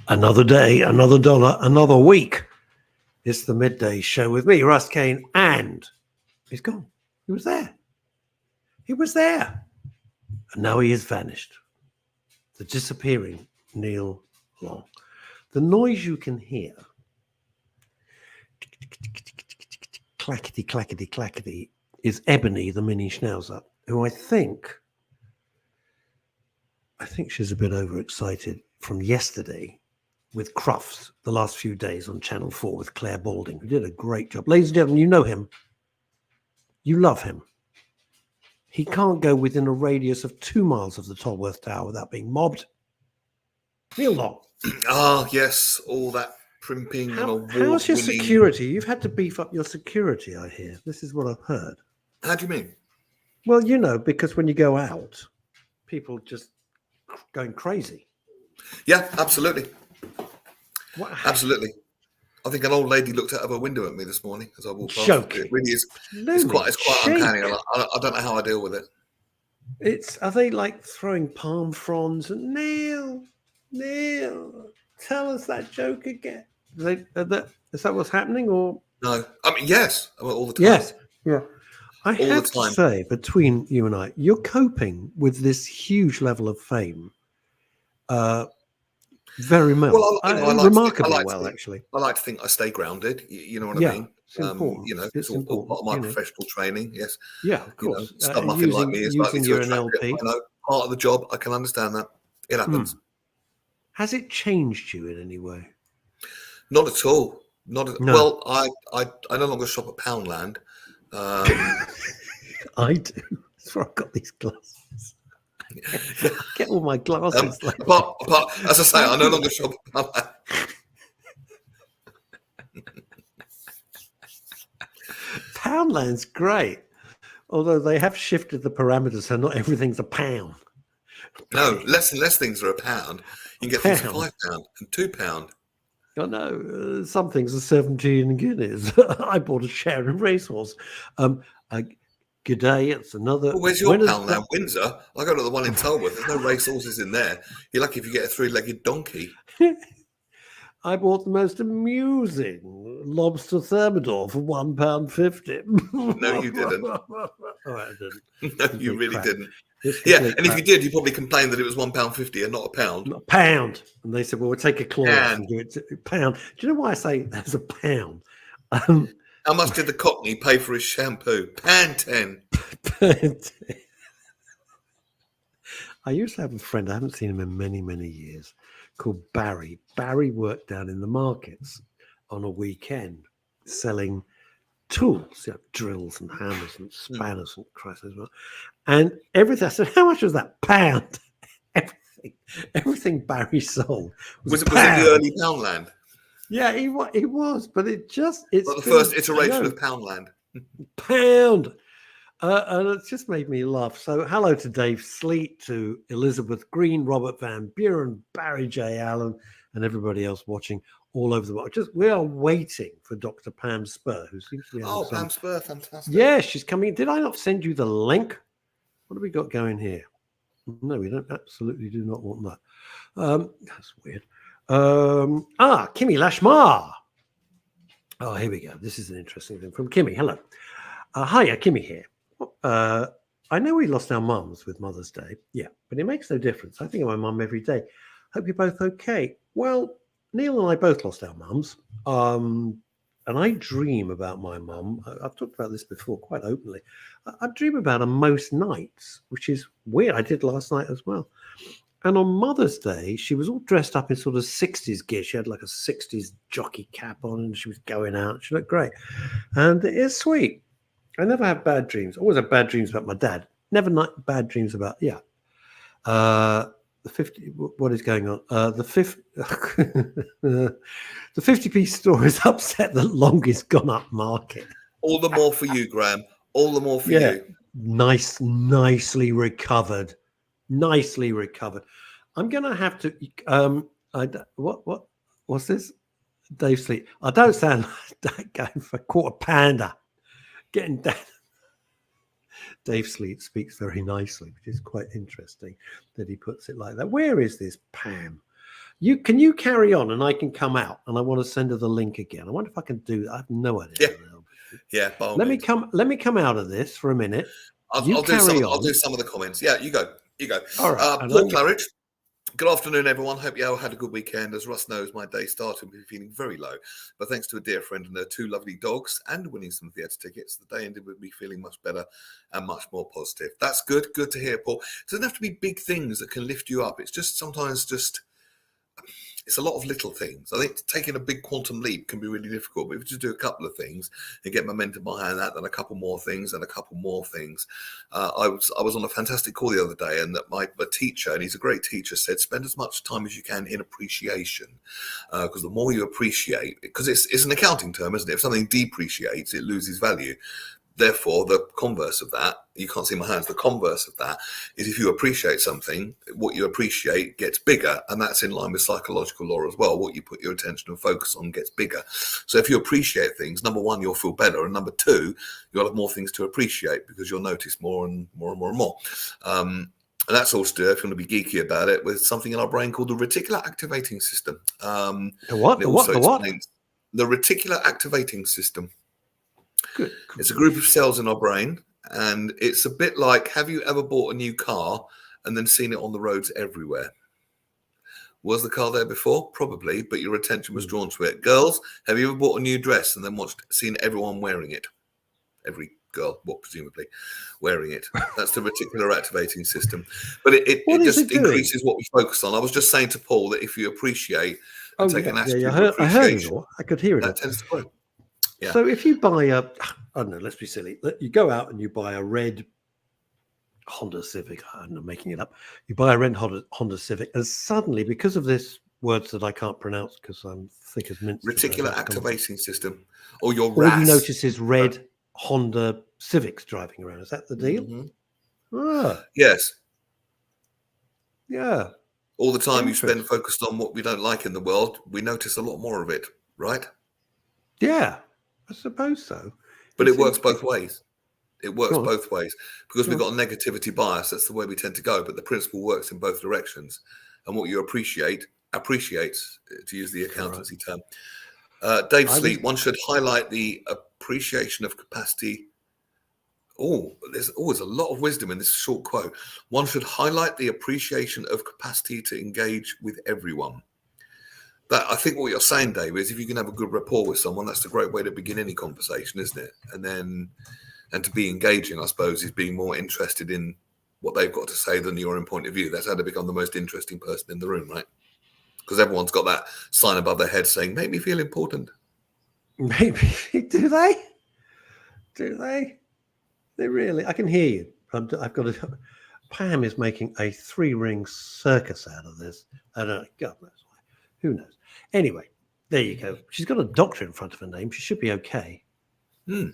Another day, another dollar, another week. It's the Midday Show with me, Russ Kane, and he's gone. He was there. He was there. And now he has vanished. The disappearing Neil Long. The noise you can hear, clackety, clackety, clackety, is Ebony, the mini schnauzer, who I think she's a bit overexcited from yesterday with Crufts, the last few days on Channel 4 with Claire Balding, who did a great job. Ladies and gentlemen, you know him. You love him. He can't go within a radius of 2 miles of the Tolworth Tower without being mobbed. Neil Long. Ah, yes, all that primping and award-winning. How's your security? You've had to beef up your security, I hear. This is what I've heard. How do you mean? Well, you know, because when you go out, people just going crazy. Yeah, absolutely. Absolutely. I think an old lady looked out of her window at me this morning as I walked past. Joking. It really is. It's quite uncanny. I don't know how I deal with it. Are they like throwing palm fronds and Neil, tell us that joke again? Is that what's happening, or no? I mean, yes, all the time. Yes, yeah. I have to say, between you and I, you're coping with this huge level of fame very well. Well, remarkably well, actually. I like to think I stay grounded. You know what I mean? It's important. You know, it's all part of my professional training. Yes. Yeah, of course. You know, nothing like me is likely to attract it. I know part of the job. I can understand that. It happens. Has it changed you in any way? Not at all. No. Well, I no longer shop at Poundland. I do. That's where I got these glasses. Get all my glasses. Apart, as I say, I no longer shop at Poundland. Poundland's great, although they have shifted the parameters, so not everything's a pound. No, less and less things are a pound. You can get things for £5 and £2. I know some things are 17 guineas. I bought a share in Racehorse. G'day, it's another. Well, where's your Poundland? Windsor. I go to the one in Tolworth. There's no racehorses in there. You're lucky if you get a 3-legged donkey. I bought the most amusing lobster thermidor for £1.50. No, you didn't. Oh, I didn't. No, you really didn't. Yeah, and if you did, you probably complained that it was £1.50 and not a pound. Not a pound. And they said, well, we'll take a clause and do it to a pound. Do you know why I say there's a pound? How much did the Cockney pay for his shampoo? £10. I used to have a friend, I haven't seen him in many, many years, called Barry. Barry worked down in the markets on a weekend selling tools, drills and hammers and spanners and Christ as well. And everything, I said, how much was that? Pound. Everything Barry sold was it the early Poundland? Yeah, he was, but it's the first iteration of Poundland. Pound. And it just made me laugh. So hello to Dave Sleet, to Elizabeth Green, Robert Van Buren, Barry J. Allen, and everybody else watching all over the world. We are waiting for Dr. Pam Spurr, who seems to be Pam Spurr, fantastic. Yeah, she's coming. Did I not send you the link? What have we got going here? No, we don't. Absolutely do not want that. That's weird. Kimmy Lashmar. Oh, here we go. This is an interesting thing from Kimmy. Hello. Hiya, Kimmy here. I know we lost our mums with Mother's Day. Yeah, but it makes no difference. I think of my mum every day. Hope you're both okay. Well, Neil and I both lost our mums. And I dream about my mum. I've talked about this before quite openly. I dream about her most nights, which is weird. I did last night as well. And on Mother's Day, she was all dressed up in sort of 60s gear. She had like a 60s jockey cap on and she was going out. She looked great. And it's sweet. I never have bad dreams. I always have bad dreams about my dad. Never bad dreams about, the 50, what is going on? The 50p store is upset that Longie's gone up market. All the more for you, Graham. All the more for you. Nicely recovered. Nicely recovered. I'm going to have to. What's this? Dave Sleep. I don't sound like that going for quarter pounder. Getting down. Dave Sleet speaks very nicely, which is quite interesting that he puts it like that. Where is this Pam? Can you carry on and I can come out and I want to send her the link again. I wonder if I can do that. I have no idea. Yeah. Let me come out of this for a minute. I'll do some of the comments. Yeah, you go. All right. Paul Claridge. Good afternoon, everyone. Hope you all had a good weekend. As Russ knows, my day started with feeling very low. But thanks to a dear friend and their 2 lovely dogs and winning some theatre tickets, the day ended with me feeling much better and much more positive. That's good. Good to hear, Paul. It doesn't have to be big things that can lift you up. It's just sometimes it's a lot of little things. I think taking a big quantum leap can be really difficult, but if you just do a couple of things and get momentum behind that, then a couple more things and a couple more things. I was on a fantastic call the other day, and that my teacher, and he's a great teacher, said spend as much time as you can in appreciation, because the more you appreciate, because it's an accounting term, isn't it? If something depreciates, it loses value. Therefore, the converse of that, you can't see my hands, the converse of that is if you appreciate something, what you appreciate gets bigger, and that's in line with psychological law as well. What you put your attention and focus on gets bigger. So if you appreciate things, number one, you'll feel better, and number two, you'll have more things to appreciate because you'll notice more and more and more and more. And that's all to do, if you want to be geeky about it, with something in our brain called the reticular activating system. The what? The what? The reticular activating system. Good. It's a group of cells in our brain, and it's a bit like, have you ever bought a new car and then seen it on the roads everywhere? Was the car there before? Probably, but your attention was drawn to it. Girls, have you ever bought a new dress and then seen everyone wearing it? Every girl, presumably, wearing it. That's the reticular activating system. But it just increases what we focus on. I was just saying to Paul that if you appreciate and take an attitude of appreciation, I heard it all. I could hear it. That tends to grow. Yeah. So if you buy I don't know, let's be silly. You go out and you buy a red Honda Civic. I'm not making it up. You buy a red Honda Civic, and suddenly, because of this words that I can't pronounce because I'm thick as mince. Reticular activating system, or your RAS. All you notice is red Honda Civics driving around. Is that the deal? Mm-hmm. Yes. Yeah. All the time you spend focused on what we don't like in the world, we notice a lot more of it, right? Yeah. I suppose so. But it works both ways. It works both ways because we've got a negativity bias. That's the way we tend to go. But the principle works in both directions. And what you appreciates, to use the accountancy term. Dave Sleep, one should highlight the appreciation of capacity. There's always a lot of wisdom in this short quote. One should highlight the appreciation of capacity to engage with everyone. That, I think what you're saying, Dave, is if you can have a good rapport with someone, that's a great way to begin any conversation, isn't it? And to be engaging, I suppose, is being more interested in what they've got to say than your own point of view. That's how to become the most interesting person in the room, right? Because everyone's got that sign above their head saying, make me feel important. Maybe. Do they? Do they? They really? I can hear you. I've got to... Pam is making a 3-ring circus out of this. I don't know. God knows why. Who knows? Anyway, there you go. She's got a doctor in front of her name. She should be okay. I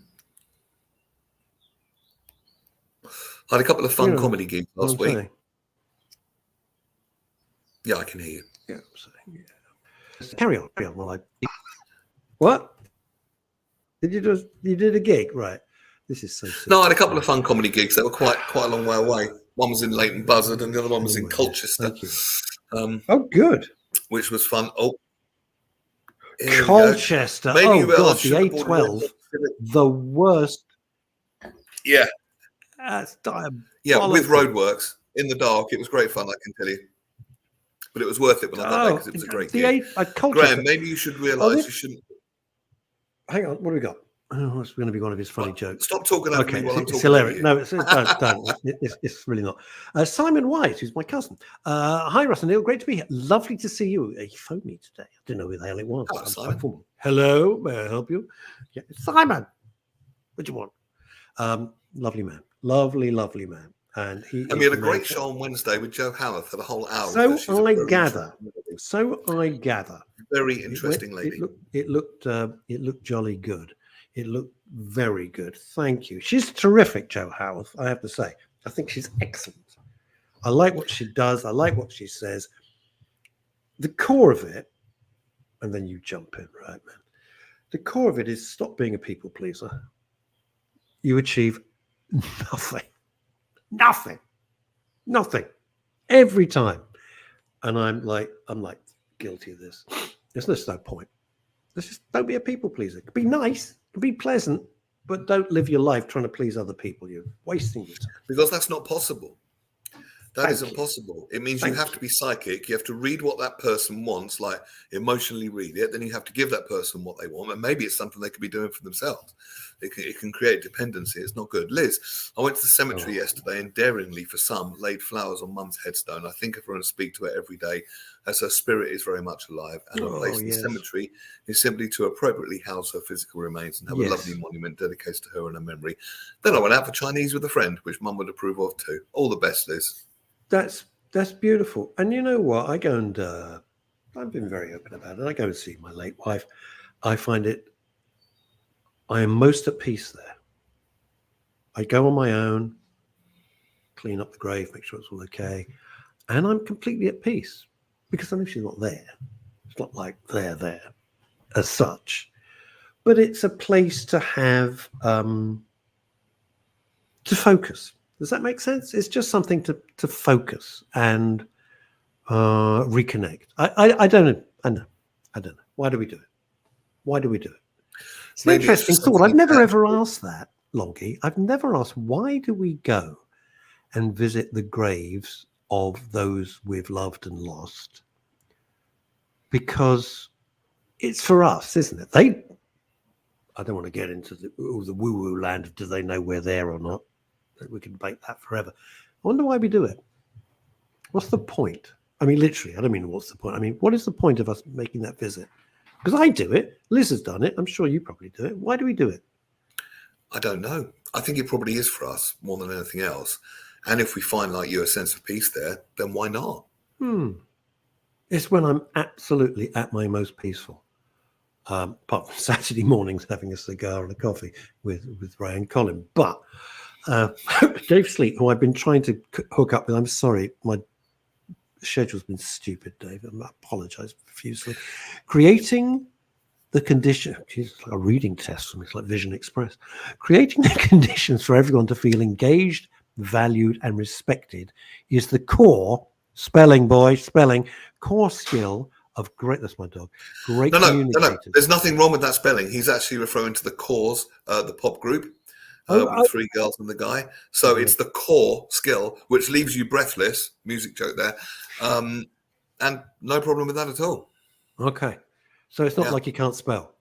had a couple of fun comedy gigs last week. Saying. Yeah, I can hear you. Yeah, I'm saying, yeah. Carry on. What? You did a gig, right? This is so silly. No, I had a couple of fun comedy gigs that were quite a long way away. One was in Leighton Buzzard and the other one was in Colchester. Good. Which was fun. Colchester. The A12. The worst. Yeah. That's diabolical. Yeah, with roadworks in the dark. It was great fun, I can tell you. But it was worth it when I got there because it was a great gig. Graham, maybe you should realise you shouldn't. Hang on, what do we got? Oh, it's going to be one of his funny jokes. Stop talking over me while I'm talking. It's hilarious. No, don't. It's really not. Simon White, who's my cousin. Hi, Russ and Neil. Great to be here. Lovely to see you. He phoned me today. I didn't know who the hell it was. Hello, may I help you? Yeah, Simon. What do you want? Lovely man. Lovely man. And we had a great show on Wednesday with Joe Howarth for the whole hour. So I gather. Very interesting lady. It looked jolly good. It looked very good. Thank you. She's terrific, Joe Howarth, I have to say. I think she's excellent. I like what she does. I like what she says. The core of it, and then you jump in, right, man? The core of it is stop being a people pleaser. You achieve nothing. Every time. And I'm like, guilty of this. There's just no point. Let's just don't be a people pleaser. Be nice, be pleasant, but don't live your life trying to please other people. You're wasting your time. Because that's not possible. That Thank isn't you. possible. It means Thank you have to be psychic. You have to read what that person wants, like emotionally read it. Then you have to give that person what they want. And maybe it's something they could be doing for themselves. It can create dependency. It's not good. Liz, I went to the cemetery yesterday and daringly, for some, laid flowers on Mum's headstone. I think of her and speak to her every day as her spirit is very much alive. And her place in the cemetery is simply to appropriately house her physical remains and have a lovely monument dedicated to her and her memory. Then I went out for Chinese with a friend, which Mum would approve of too. All the best, Liz. That's beautiful. And you know what? I go and I've been very open about it. I go and see my late wife. I find I am most at peace there. I go on my own, clean up the grave, make sure it's all okay. And I'm completely at peace because I know she's not there. It's not like they're there as such. But it's a place to have, to focus. Does that make sense? It's just something to focus and reconnect. I don't know. I don't know. Why do we do it? Why do we do it? It's an interesting thought. I've never ever asked that, Longie. I've never asked, why do we go and visit the graves of those we've loved and lost? Because it's for us, isn't it? I don't want to get into the woo-woo land of do they know we're there or not. We can debate that forever. I wonder why we do it. What's the point? I mean, literally, I don't mean what's the point. I mean, what is the point of us making that visit? Because I do it. Liz has done it. I'm sure you probably do it. Why do we do it? I don't know. I think it probably is for us more than anything else. And if we find, like you, a sense of peace there, then why not? It's when I'm absolutely at my most peaceful. Apart from Saturday mornings having a cigar and a coffee with Ray and Colin. But Dave Sleep, who I've been trying to hook up with, I'm sorry, my schedule's been stupid, Dave. I apologize profusely. Creating the condition, it's like a reading test for me, it's like Vision Express. Creating the conditions for everyone to feel engaged, valued, and respected is the core, core skill of great, that's my dog, great communicators. No, there's nothing wrong with that spelling. He's actually referring to the cores, the pop group. With three girls and the guy. So it's the core skill, which leaves you breathless, music joke there, and no problem with that at all. Okay. So it's not like you can't spell.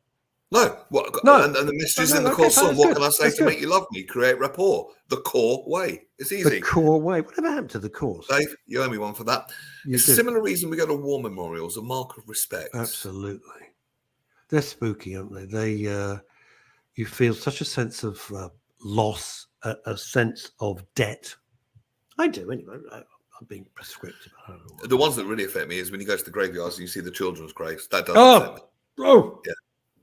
No. No. And the messages in the core song, what can I say to make you love me? Create rapport. The core way. It's easy. The core way. Whatever happened to the course? Dave, you owe me one for that. It's a similar reason we go to war memorials, a mark of respect. Absolutely. They're spooky, aren't they? They, you feel such a sense of loss, a sense of debt. I do anyway. I'm being prescriptive. I don't know. The ones that really affect me is when you go to the graveyards and you see the children's graves. That does affect me. Yeah,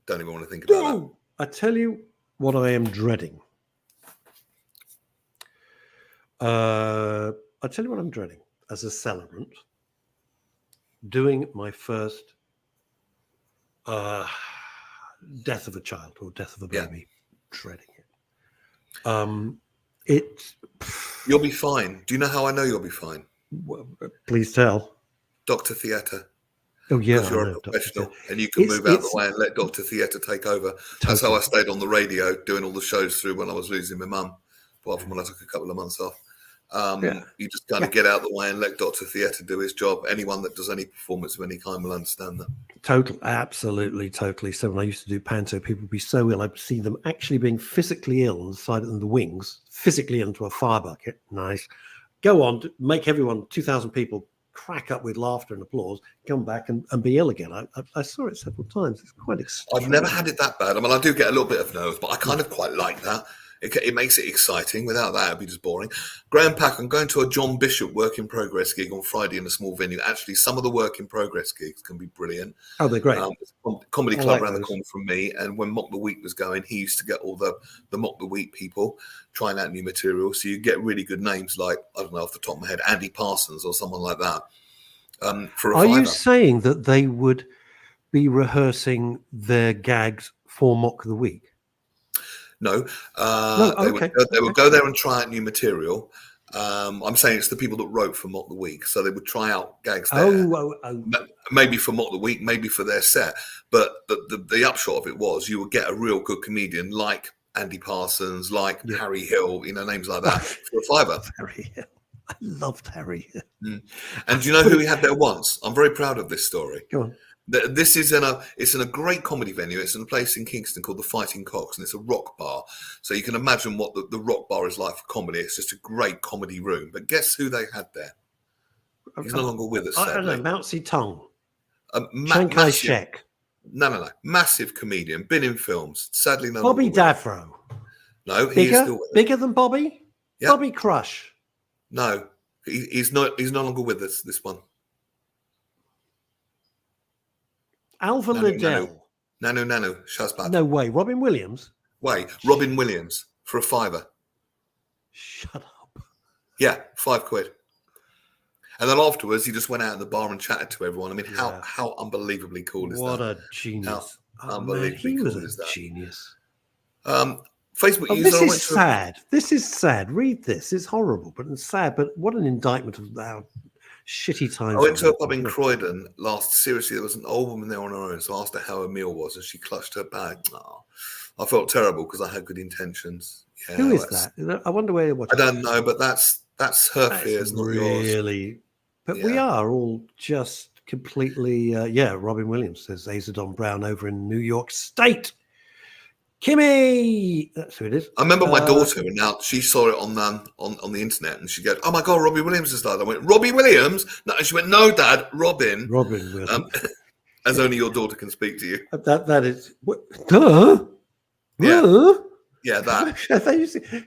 don't even want to think about that. I tell you what I am dreading. I tell you what I'm dreading as a celebrant. Doing my first death of a child or death of a baby. Dreading it. You'll be fine. Do you know how I know you'll be fine? Well, please tell. Dr. Theatre. Oh, yeah. Because you're a professional and you can move out the way and let Dr. Theatre take over. That's how I stayed on the radio doing all the shows through when I was losing my mum, apart from when I took a couple of months off. You just kind of get out the way and let Dr. Theatre do his job. Anyone that does any performance of any kind will understand that. Absolutely, totally. So when I used to do panto, people would be so ill. I'd see them actually being physically ill on the side of the wings, physically into a fire bucket. Nice. Go on, make everyone, 2,000 people, crack up with laughter and applause, come back and be ill again. I saw it several times. It's quite extreme. I've never had it that bad. I mean, I do get a little bit of nerves, but I kind of quite like that. It makes it exciting. Without that, it'd be just boring. Graham Pack, I'm going to a John Bishop work in progress gig on Friday in a small venue. Actually, some of the work in progress gigs can be brilliant. Oh, they're great. Comedy club around the corner from me. And when Mock the Week was going, he used to get all the Mock the Week people trying out new material. So you get really good names like, I don't know, off the top of my head, Andy Parsons or someone like that. Are you saying that they would be rehearsing their gags for Mock the Week? No, they would go there and try out new material, I'm saying it's the people that wrote for Mock the Week, so they would try out gags there. Oh. Maybe for Mock the Week, maybe for their set. But the upshot of it was you would get a real good comedian like Andy Parsons, like Harry Hill, names like that for a £5. Harry Hill. I loved Harry Hill. And do you know who we had there once? I'm very proud of this story. Go on. This is in a great comedy venue. It's in a place in Kingston called the Fighting Cocks, and it's a rock bar. So you can imagine what the rock bar is like for comedy. It's just a great comedy room. But guess who they had there? He's no longer with us, sadly. I don't know, Mao Zedong. Chiang Shek. No. Massive comedian. Been in films. Sadly, no. Bobby Davro. No, he is still with us. Bigger than Bobby? Yep. Bobby Crush. No, he's no longer with us, this one. Alva Liddell. Nanu, Shazbad. No way. Robin Williams? Robin Williams for a £5. Shut up. Yeah, £5. And then afterwards, he just went out in the bar and chatted to everyone. I mean, how unbelievably cool is that? What a genius. Unbelievably he was cool is that? Genius. Facebook user. This is sad. This is sad. Read this. It's horrible, but it's sad. But what an indictment of our shitty times. I went to a pub in Croydon seriously, there was an old woman there on her own, so I asked her how her meal was, and she clutched her bag. Oh, I felt terrible because I had good intentions. Yeah, who is that? I wonder where you're watching. I don't know, but that's her fears, not yours. Really? But we are all just completely... Robin Williams says Azadon Brown over in New York State. Kimmy! That's who it is. I remember my daughter, and now she saw it on the internet, and she goes, "Oh my God, Robbie Williams has died." I went, "Robbie Williams?" No, and she went, "No, Dad, Robin." Robin Williams. As only your daughter can speak to you. That is... Duh! Yeah. Yeah, that.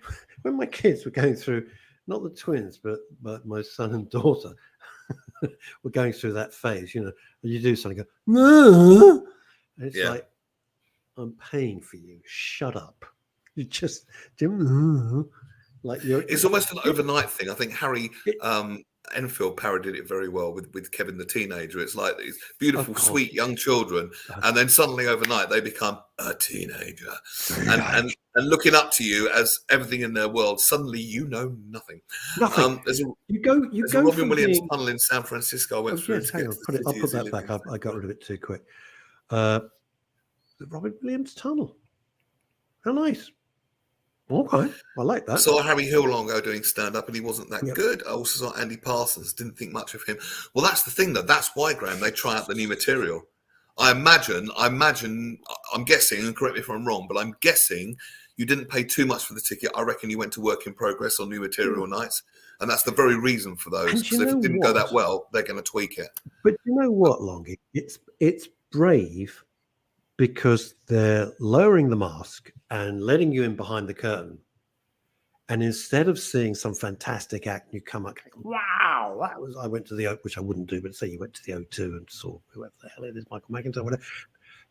When my kids were going through, not the twins, but my son and daughter were going through that phase, you do something, go, no. And it's like, I'm paying for you. Shut up. You just do like you're. It's almost an overnight thing. I think Harry Enfield parodied it very well with Kevin the Teenager. It's like these beautiful, sweet young children, and then suddenly overnight they become a teenager, and looking up to you as everything in their world. Suddenly you know nothing. Nothing. There's a Robin Williams tunnel in San Francisco. I went through. Yes, hang on. I'll put that back. I got rid of it too quick. The Robin Williams tunnel. How nice. Okay, I like that. I saw Harry Hill long ago doing stand-up, and he wasn't that good. I also saw Andy Parsons. Didn't think much of him. Well, that's the thing, though. That's why, Graham, they try out the new material. I imagine, I'm guessing, and correct me if I'm wrong, but I'm guessing you didn't pay too much for the ticket. I reckon you went to work in progress on new material nights, and that's the very reason for those. Because if it didn't go that well, they're going to tweak it. But you know what, Longie? It's brave because they're lowering the mask and letting you in behind the curtain. And instead of seeing some fantastic act, you come up, wow, I went to the, which I wouldn't do, but say you went to the O2 and saw whoever the hell it is, Michael McIntyre, whatever.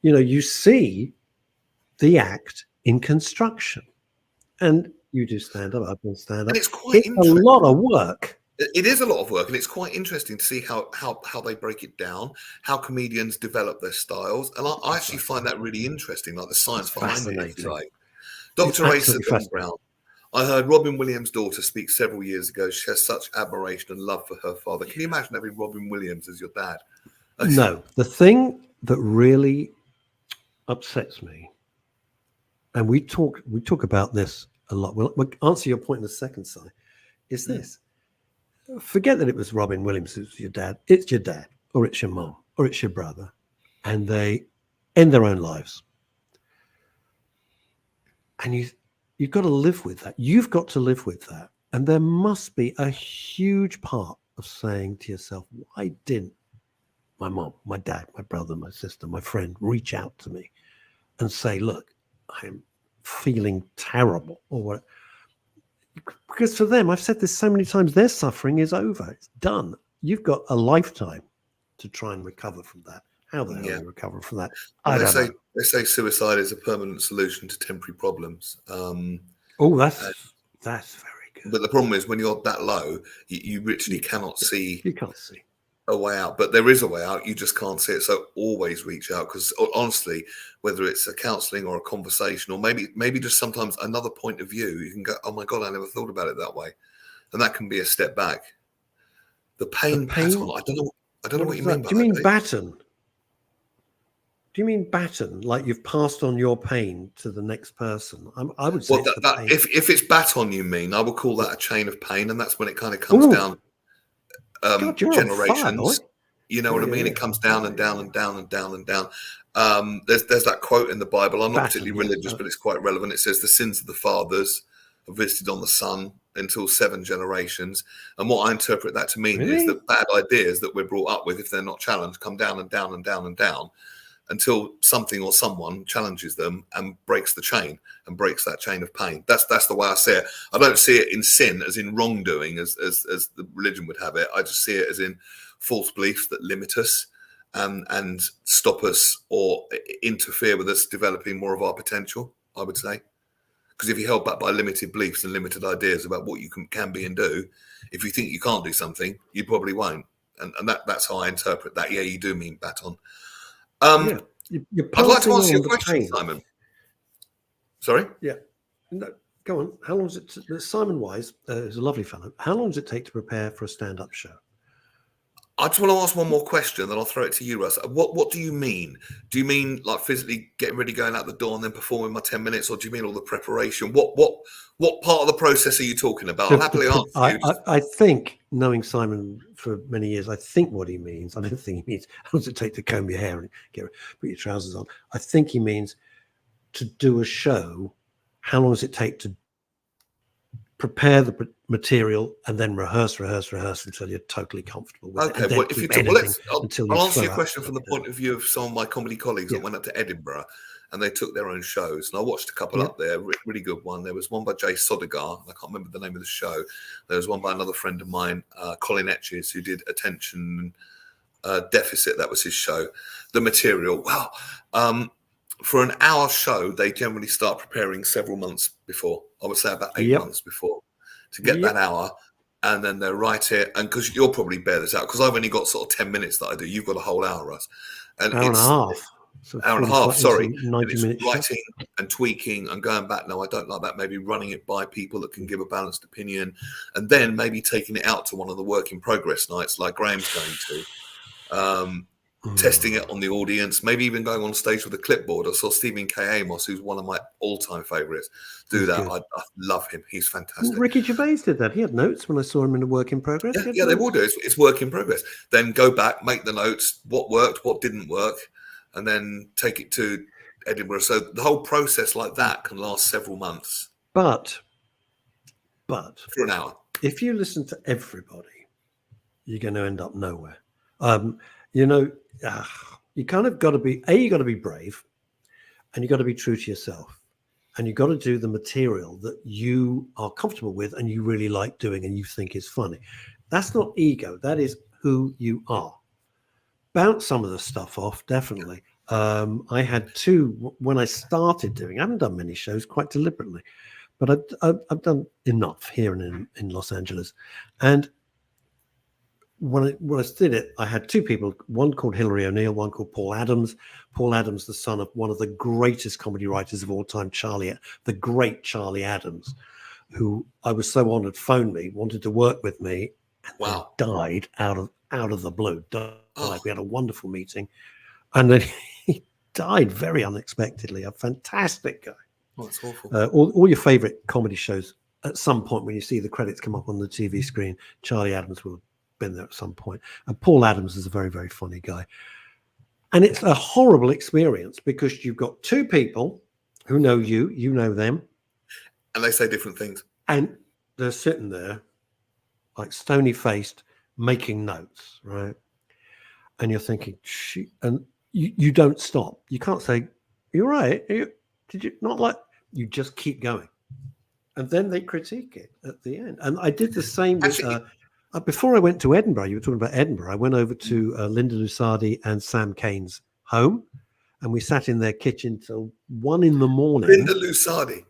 You see the act in construction. And you do stand up, I've been stand up. And it's quite a lot of work. It is a lot of work, and it's quite interesting to see how they break it down, how comedians develop their styles, and I actually find that really interesting, like the science behind it, if you like. Dr. Azadon Brown. I heard Robin Williams' daughter speak several years ago. She has such admiration and love for her father. Can you imagine having Robin Williams as your dad? No, the thing that really upsets me, and we talk about this a lot. We'll answer your point in a second, Si, is this. Forget that it was Robin Williams who's your dad. It's your dad, or it's your mom, or it's your brother, and they end their own lives. And you've got to live with that. You've got to live with that. And there must be a huge part of saying to yourself, why didn't my mom, my dad, my brother, my sister, my friend reach out to me and say, look, I'm feeling terrible, or what? Because for them, I've said this so many times, their suffering is over. It's done. You've got a lifetime to try and recover from that. How the hell do you recover from that? They say suicide is a permanent solution to temporary problems. That's very good. But the problem is when you're that low, you literally cannot see. You can't see a way out, but there is a way out. You just can't see it. So always reach out, because honestly, whether it's a counselling or a conversation, or maybe just sometimes another point of view, you can go, oh my God, I never thought about it that way. and that can be a step back. The pain baton. I don't know what you mean by that. Do you mean baton? Do you mean baton, like you've passed on your pain to the next person? I would say pain. If it's baton you mean, I would call that a chain of pain, and that's when it kind of comes down God, you're generations. on fire, you know what I mean? It comes down and down and down and down and down. There's that quote in the Bible. I'm not particularly religious, but it's quite relevant. It says the sins of the fathers are visited on the son until 7 generations. And what I interpret that to mean is that bad ideas that we're brought up with, if they're not challenged, come down and down and down and down until something or someone challenges them and breaks the chain and breaks that chain of pain. That's the way I see it. I don't see it in sin as in wrongdoing as the religion would have it. I just see it as in false beliefs that limit us and stop us or interfere with us developing more of our potential, I would say. Because if you're held back by limited beliefs and limited ideas about what you can be and do, if you think you can't do something, you probably won't. And that's how I interpret that. Yeah, you do mean baton. I'd like to answer your question, Simon. Sorry? Yeah. No, go on. How long does it... Simon Wise is a lovely fellow. How long does it take to prepare for a stand-up show? I just want to ask one more question, then I'll throw it to you, Russ. What do you mean? Do you mean like physically getting ready, going out the door, and then performing my 10 minutes, or do you mean all the preparation? What part of the process are you talking about? I'll happily answer you. I think, knowing Simon for many years, I think what he means. I don't think he means how does it take to comb your hair and put your trousers on. I think he means to do a show. How long does it take to prepare the material and then rehearse until you're totally comfortable with it. Okay, well, if you I'll answer your question from the point of view of some of my comedy colleagues that went up to Edinburgh and they took their own shows. And I watched a couple up there, really good one. There was one by Jay Sodegar. I can't remember the name of the show. There was one by another friend of mine, Colin Etches, who did Attention Deficit. That was his show. The material, wow. For an hour show, they generally start preparing several months before. I would say about 8 months before to get that hour. And then they write it. And because you'll probably bear this out, because I've only got sort of 10 minutes that I do. You've got a whole hour, Russ. And hour and a half. So hour and a half, sorry. 90 minutes. Writing and tweaking and going back. No, I don't like that. Maybe running it by people that can give a balanced opinion. And then maybe taking it out to one of the work in progress nights like Graham's going to. Testing it on the audience, maybe even going on stage with a clipboard. I saw Stephen K. Amos, who's one of my all-time favourites, do that. I love him. He's fantastic. Well, Ricky Gervais did that. He had notes when I saw him in a work in progress. Yeah, they will do. It's work in progress. Then go back, make the notes, what worked, what didn't work, and then take it to Edinburgh. So the whole process like that can last several months. But for an hour. If you listen to everybody, you're going to end up nowhere. You kind of got to be, you got to be brave and you got to be true to yourself and you got to do the material that you are comfortable with and you really like doing and you think is funny. That's not ego. That is who you are. Bounce some of the stuff off, definitely. I had 2 when I started doing, I haven't done many shows quite deliberately, but I've done enough here and in Los Angeles. And when I did it, I had 2 people, one called Hilary O'Neill, one called Paul Adams. Paul Adams, the son of one of the greatest comedy writers of all time, the great Charlie Adams, who I was so honored phoned me, wanted to work with me, and died out of the blue. We had a wonderful meeting, and then he died very unexpectedly. A fantastic guy. Oh, that's awful. All your favorite comedy shows, at some point when you see the credits come up on the TV screen, Charlie Adams will have been there at some point. And Paul Adams is a very, very funny guy. And it's a horrible experience because you've got 2 people who know you know them. And they say different things. And they're sitting there like stony faced, making notes, right? And you're thinking, and you don't stop. You can't say, you're right. Did you not like, you just keep going. And then they critique it at the end. And I did the same with, before I went to Edinburgh, you were talking about Edinburgh, I went over to Linda Lusardi and Sam Kane's home, and we sat in their kitchen till 1 a.m. Linda Lusardi?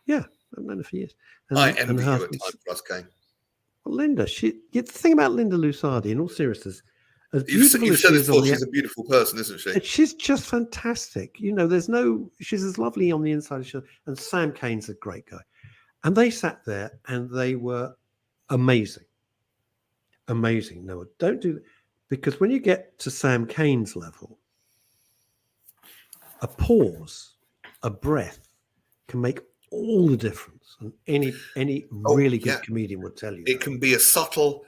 Yeah, I've known her for years. And, I envy you at times, Russ Kane. Well, Linda, the thing about Linda Lusardi, in all seriousness, you've said this before, she's a beautiful person, isn't she? She's just fantastic. She's as lovely on the inside as she, and Sam Kane's a great guy. And they sat there and they were Amazing. No, don't do that, because when you get to Sam Cane's level, a pause, a breath can make all the difference. And any really good comedian would tell you it can be as subtle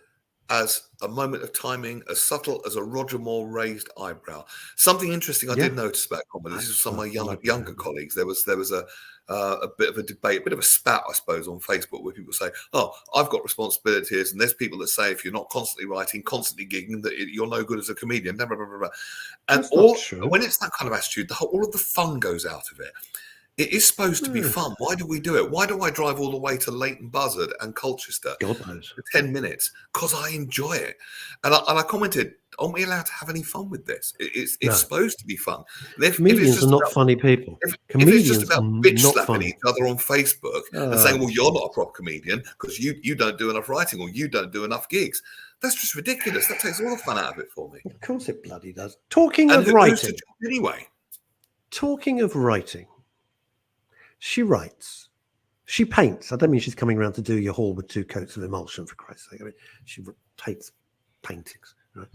as a moment of timing, as subtle as a Roger Moore raised eyebrow. Something interesting I did notice about comedy. This is some of my younger colleagues. There was a bit of a debate, a bit of a spat, I suppose, on Facebook, where people say, "Oh, I've got responsibilities," and there's people that say, if you're not constantly writing, constantly gigging, that you're no good as a comedian. Blah, blah, blah, blah. And when it's that kind of attitude, all of the fun goes out of it. It is supposed to be fun. Why do we do it? Why do I drive all the way to Leighton Buzzard and Colchester for 10 minutes? Because I enjoy it. And I commented, aren't we allowed to have any fun with this? It's supposed to be fun. Comedians are not funny people. Comedians if it's just about bitch slapping each other on Facebook and saying, well, you're not a proper comedian because you don't do enough writing or you don't do enough gigs, that's just ridiculous. That takes all the fun out of it for me. Of course it bloody does. Talking of writing. Talking of writing. She writes. She paints. I don't mean she's coming around to do your hall with 2 coats of emulsion, for Christ's sake. I mean, she takes paintings. Right?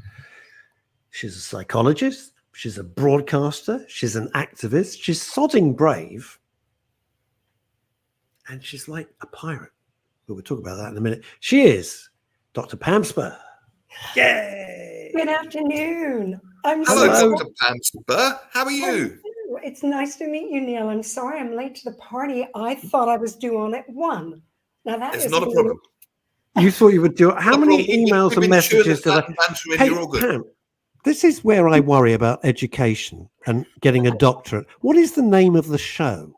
She's a psychologist. She's a broadcaster. She's an activist. She's sodding brave. And she's like a pirate. But we'll talk about that in a minute. She is Dr. Pam Spurr. Yay! Good afternoon. Hello, Dr. Pam Spurr. How are you? It's nice to meet you, Neil. I'm sorry I'm late to the party. I thought I was due on at 1. Now that is not a problem. You thought you would do it. How many emails and messages did I? Hey, Pam, this is where I worry about education and getting a doctorate. What is the name of the show?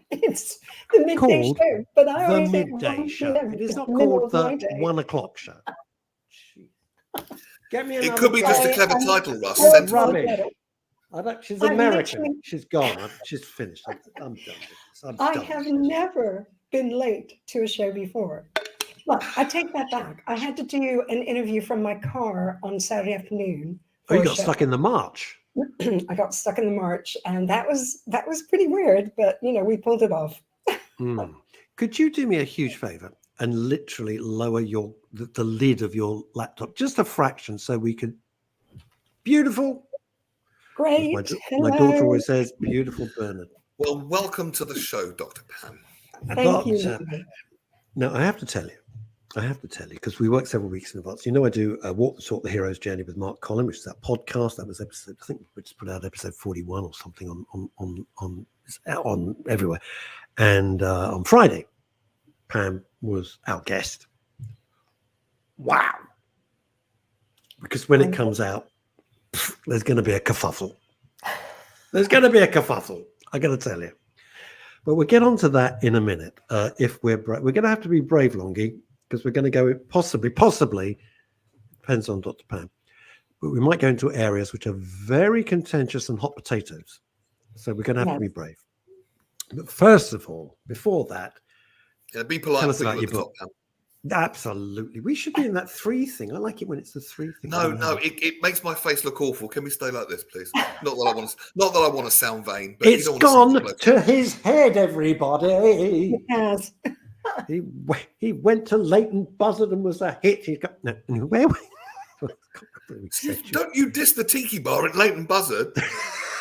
It's the Midday Show, but I always say Midday Show. It is not called the 1 o'clock show. Get me another. It could be just a clever title, Russ. Rubbish. She's American. She's gone. She's finished. I'm done with this. I have never been late to a show before. Well, I take that back. I had to do an interview from my car on Saturday afternoon. Oh, you got stuck in the march. I got stuck in the march, and that was pretty weird, but we pulled it off. Could you do me a huge favor and literally lower the lid of your laptop just a fraction so we could? Beautiful. Great. My daughter always says, beautiful Bernard. Well, welcome to the show, Dr. Pam. Thank you. Now, I have to tell you, because we work several weeks in advance. I do Walk the Talk, the Hero's Journey with Mark Collin, which is that podcast. That was episode, I think we just put out episode 41 or something on everywhere. And on Friday, Pam was our guest. Wow. Because when it comes out, there's going to be a kerfuffle. I got to tell you. But we'll get onto that in a minute. If we're going to have to be brave, Longie, because we're going to go possibly, depends on Dr. Pam, but we might go into areas which are very contentious and hot potatoes. So we're going to have to be brave. But first of all, before that, be polite. Tell us about your book. Absolutely. We should be in that 3 thing. I like it when it's the 3 thing. No, it makes my face look awful. Can we stay like this, please? Not that I want to sound vain, but it's gone to his head, everybody. It has. He went to Leighton Buzzard and was a hit. He's got where? Don't you diss the tiki bar at Leighton Buzzard?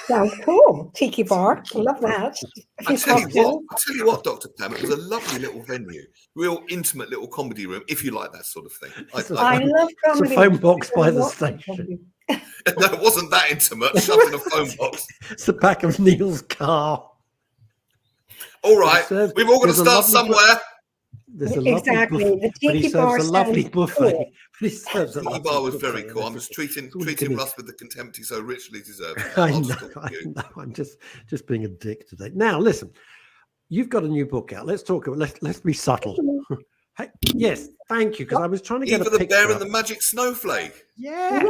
Sounds cool. Tiki bar. I love that. I tell you what, Dr. Pam, it was a lovely little venue, real intimate little comedy room, if you like that sort of thing. I love comedy. It's a phone box by the station. No, it wasn't that intimate. Shoved in a phone box. It's the back of Neil's car. All right, we've all got to start somewhere. There's a exactly. The tiki bar a lovely buffet. Cool. But he serves a tiki bar was very cool. I'm just treating Russ with the contempt he so richly deserves. I know. I'm just being a dick today. Now, listen, you've got a new book out. Let's talk about. Let's be subtle. Hey, yes, thank you. Because I was trying to get Eva the Bear and the Magic Snowflake. Yeah.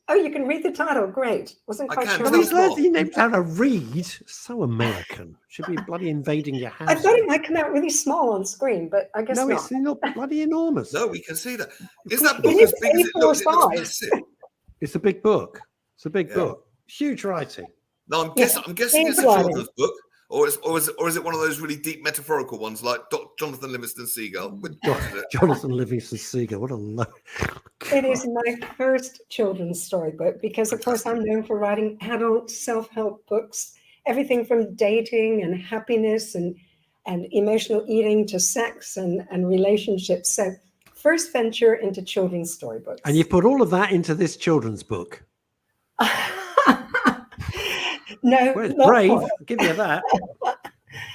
Oh, you can read the title. Great. Wasn't quite sure. He knows how to read. So American. Should be bloody invading your house. I thought it might come out really small on screen, but I guess not. No, it's not bloody enormous. No, we can see that. Is that book as big as it looks? It's a big book. It's a big book. Huge writing. No, I'm guessing it's a children's book. Or is it one of those really deep metaphorical ones like Jonathan Livingston Seagull? Jonathan Livingston Seagull. What a It is my first children's storybook because, of course, I'm known for writing adult self-help books, everything from dating and happiness and emotional eating to sex and relationships. So first venture into children's storybooks. And you've put all of that into this children's book. No, Well, it's not brave. quite. I'll give you that.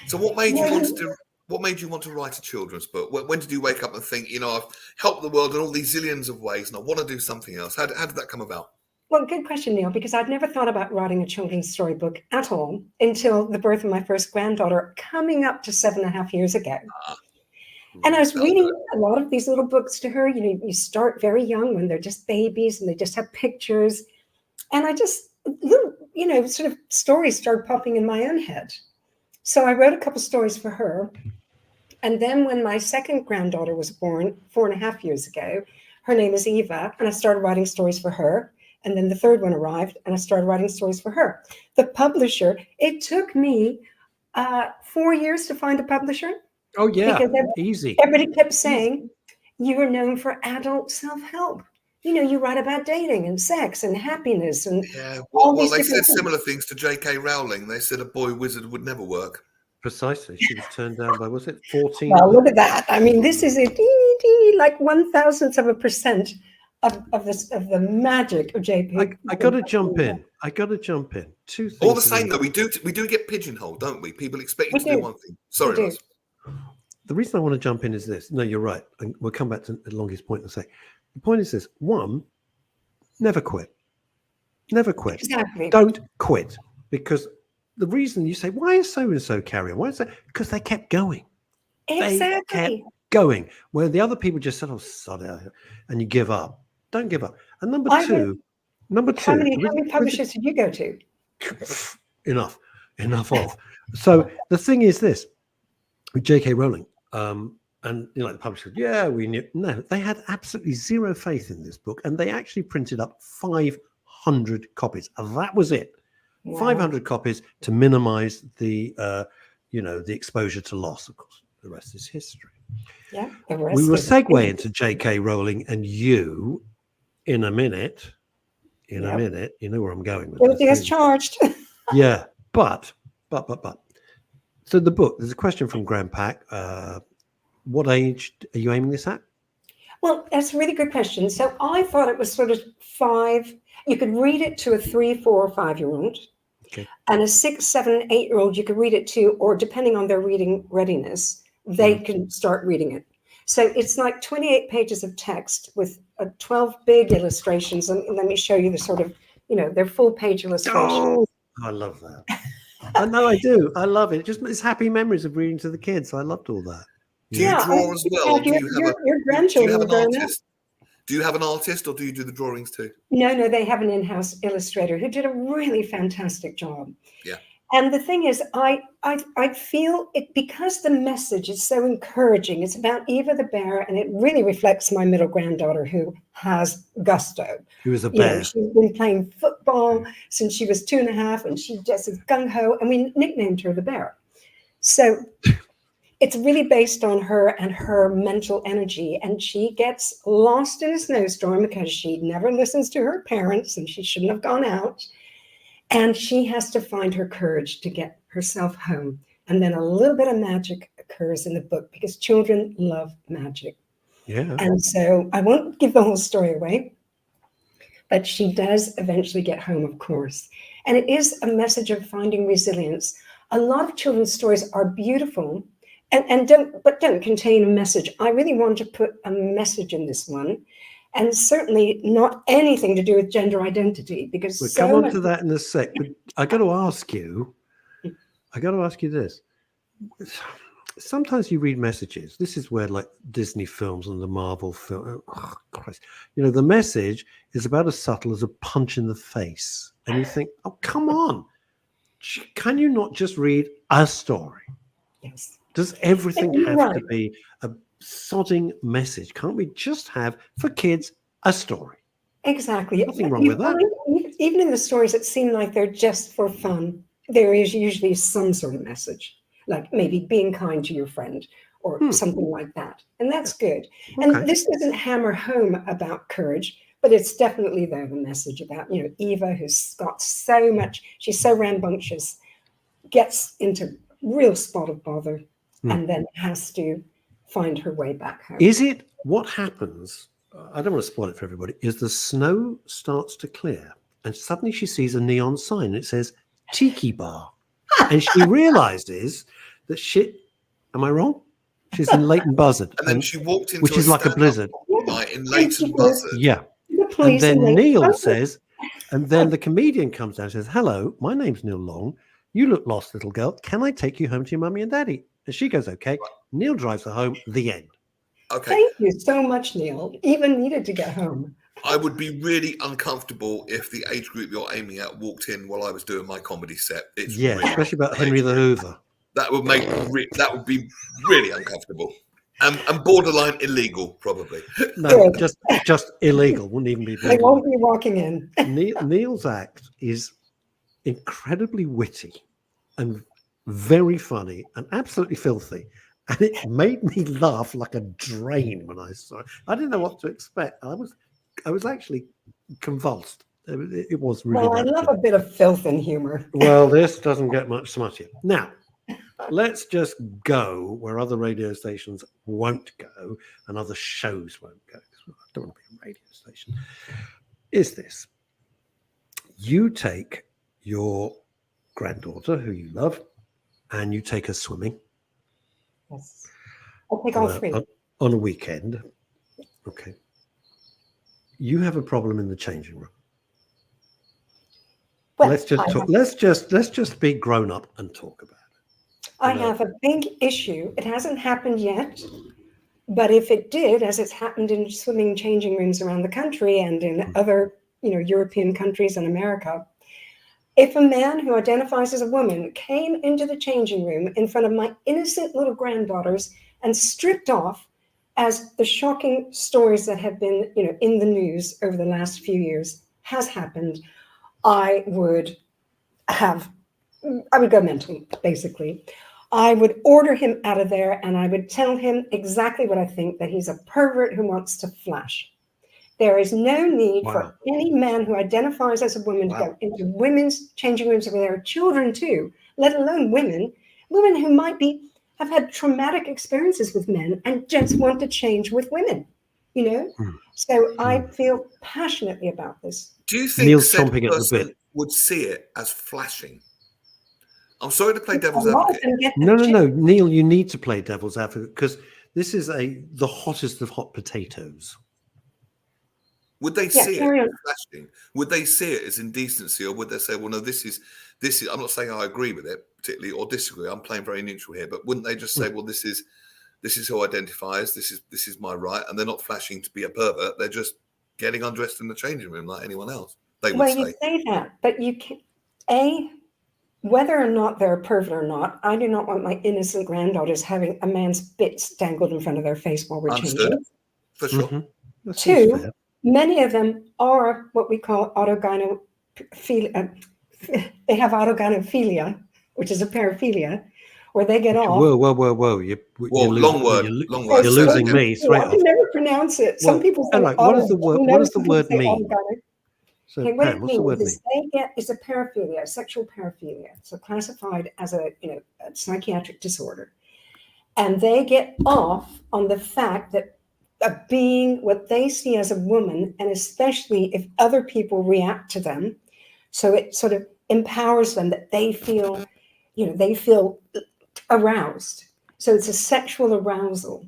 So what made you want to do? What made you want to write a children's book? When did you wake up and think, I've helped the world in all these zillions of ways and I want to do something else? How did that come about? Well, good question, Neil, because I'd never thought about writing a children's storybook at all until the birth of my first granddaughter, coming up to 7.5 years ago. And I was reading a lot of these little books to her. You start very young when they're just babies and they just have pictures. And I just, sort of stories started popping in my own head. So I wrote a couple stories for her. And then when my second granddaughter was born 4.5 years ago, her name is Eva, and I started writing stories for her. And then the third one arrived, and I started writing stories for her. The publisher, it took me 4 years to find a publisher. Oh, yeah, because easy. Everybody kept saying, you are known for adult self-help. You write about dating and sex and happiness and well, they said similar things to J.K. Rowling. They said a boy wizard would never work. Precisely. She was turned down by, was it 14? Well, look at that. I mean, this is a like 1,000% of the magic of JP. I got to jump in. Two things. All the same, though, we do get pigeonholed, don't we? People expect you to do one thing. Sorry, Russ. The reason I want to jump in is this. No, you're right. And we'll come back to Longie's point in a sec. The point is this. One, never quit. Never quit. Exactly. Don't quit. Because the reason you say, why is so-and-so carrying on? Why is that? Because they kept going. Exactly. They kept going. Where the other people just said, oh, sod it, and you give up. Don't give up. And number two. How many publishers did you go to? Enough of. So the thing is this, with J.K. Rowling, and like the publisher, we knew. No, they had absolutely zero faith in this book, and they actually printed up 500 copies. That was it. Wow. 500 copies to minimize the, the exposure to loss. Of course, the rest is history. Yeah, we will segue into J.K. Rowling and you in a minute. In a minute, you know where I'm going with this. Guilty as charged. Yeah, but. So the book, there's a question from Graham Pack. What age are you aiming this at? Well, that's a really good question. So I thought it was sort of 5. You could read it to a 3, 4, or 5-year-old. Okay. And a 6, 7, 8-year-old, you could read it to, or depending on their reading readiness, they can start reading it. So it's like 28 pages of text with 12 big illustrations. And let me show you the sort of, their full page illustrations. Oh, I love that. I know I do. I love it. It's happy memories of reading to the kids. I loved all that. Do you draw as well? Your grandchildren are grown up. Do you have an artist or do you do the drawings too? No, they have an in-house illustrator who did a really fantastic job. Yeah. And the thing is, I feel it because the message is so encouraging. It's about Eva the bear, and it really reflects my middle granddaughter who has gusto. Who is a bear. She's been playing football since she was 2.5, and she just is gung-ho, and we nicknamed her the bear. So it's really based on her and her mental energy, and she gets lost in a snowstorm because she never listens to her parents, and she shouldn't have gone out. And she has to find her courage to get herself home. And then a little bit of magic occurs in the book because children love magic. Yeah. And so I won't give the whole story away, but she does eventually get home, of course. And it is a message of finding resilience. A lot of children's stories are beautiful and don't contain a message. I really want to put a message in this one. And certainly not anything to do with gender identity, because we'll come on to that in a sec. But I got to ask you this. Sometimes you read messages. This is where like Disney films and the Marvel film. Oh, Christ. The message is about as subtle as a punch in the face. And you think, oh, come on. Can you not just read a story? Yes. Does everything have to be a sodding message? Can't we just have, for kids, a story? Exactly. Nothing wrong with that. Even in the stories that seem like they're just for fun, there is usually some sort of message, like maybe being kind to your friend or something like that. And that's good. Okay. And this doesn't hammer home about courage, but it's definitely there, the message about, Eva, who's got so much, she's so rambunctious, gets into real spot of bother and then has to find her way back home. Is it what happens? I don't want to spoil it for everybody. Is the snow starts to clear and suddenly she sees a neon sign and it says Tiki Bar. And she realizes that am I wrong? She's in Leighton Buzzard. And then she walked into which is like a blizzard. Night in Leighton Buzzard. Yeah. And then Neil says, and then the comedian comes down and says, hello, my name's Neil Long. You look lost, little girl. Can I take you home to your mummy and daddy? And she goes, okay. Right. Neil drives her home. The end. Okay. Thank you so much, Neil. Even needed to get home. I would be really uncomfortable if the age group you're aiming at walked in while I was doing my comedy set. It's really especially about Henry the Hoover. That would be really uncomfortable and borderline illegal, probably. No, just illegal. Wouldn't even be. They won't be walking in. Neil's act is incredibly witty and very funny and absolutely filthy. And it made me laugh like a drain when I saw it. I didn't know what to expect. I was actually convulsed. It was really. Well, I love a bit of filth and humor. Well, this doesn't get much smuttier. Now, let's just go where other radio stations won't go and other shows won't go. I don't want to be a radio station. Is this? You take your granddaughter, who you love, and you take her swimming. Yes. I'll take all three. On a weekend. Okay. You have a problem in the changing room. Well, let's just be grown up and talk about it. I have a big issue. It hasn't happened yet, but if it did, as it's happened in swimming changing rooms around the country and in other, European countries and America, if a man who identifies as a woman came into the changing room in front of my innocent little granddaughters and stripped off, as the shocking stories that have been, in the news over the last few years has happened, I would go mental, basically. I would order him out of there and I would tell him exactly what I think, that he's a pervert who wants to flash. There is no need for any man who identifies as a woman to go into women's changing rooms where there are children too, let alone women who might have had traumatic experiences with men and just want to change with women, So I feel passionately about this. Do you think Neil's chomping at the bit would see it as flashing? I'm sorry to play devil's advocate. No. Neil, you need to play devil's advocate because this is the hottest of hot potatoes. Would they see it as flashing? Would they see it as indecency, or would they say, well, no, this is, I'm not saying I agree with it particularly or disagree. I'm playing very neutral here, but wouldn't they just say, well, this is who identifies, this is my right, and they're not flashing to be a pervert. They're just getting undressed in the changing room like anyone else. They would say. You say that, but you can, whether or not they're a pervert or not, I do not want my innocent granddaughters having a man's bits dangled in front of their face while we're changing. For sure. Mm-hmm. Two, many of them are what we call autogynephilia. They have autogynephilia, which is a paraphilia, where they get off. Whoa. Long word. You're losing me. I can never pronounce it. Some people say what does the word mean? So, okay, what Pam, what's the word mean? It's a paraphilia, a sexual paraphilia. So classified as a psychiatric disorder. And they get off on the fact that of being what they see as a woman, and especially if other people react to them. So it sort of empowers them that they feel aroused. So it's a sexual arousal.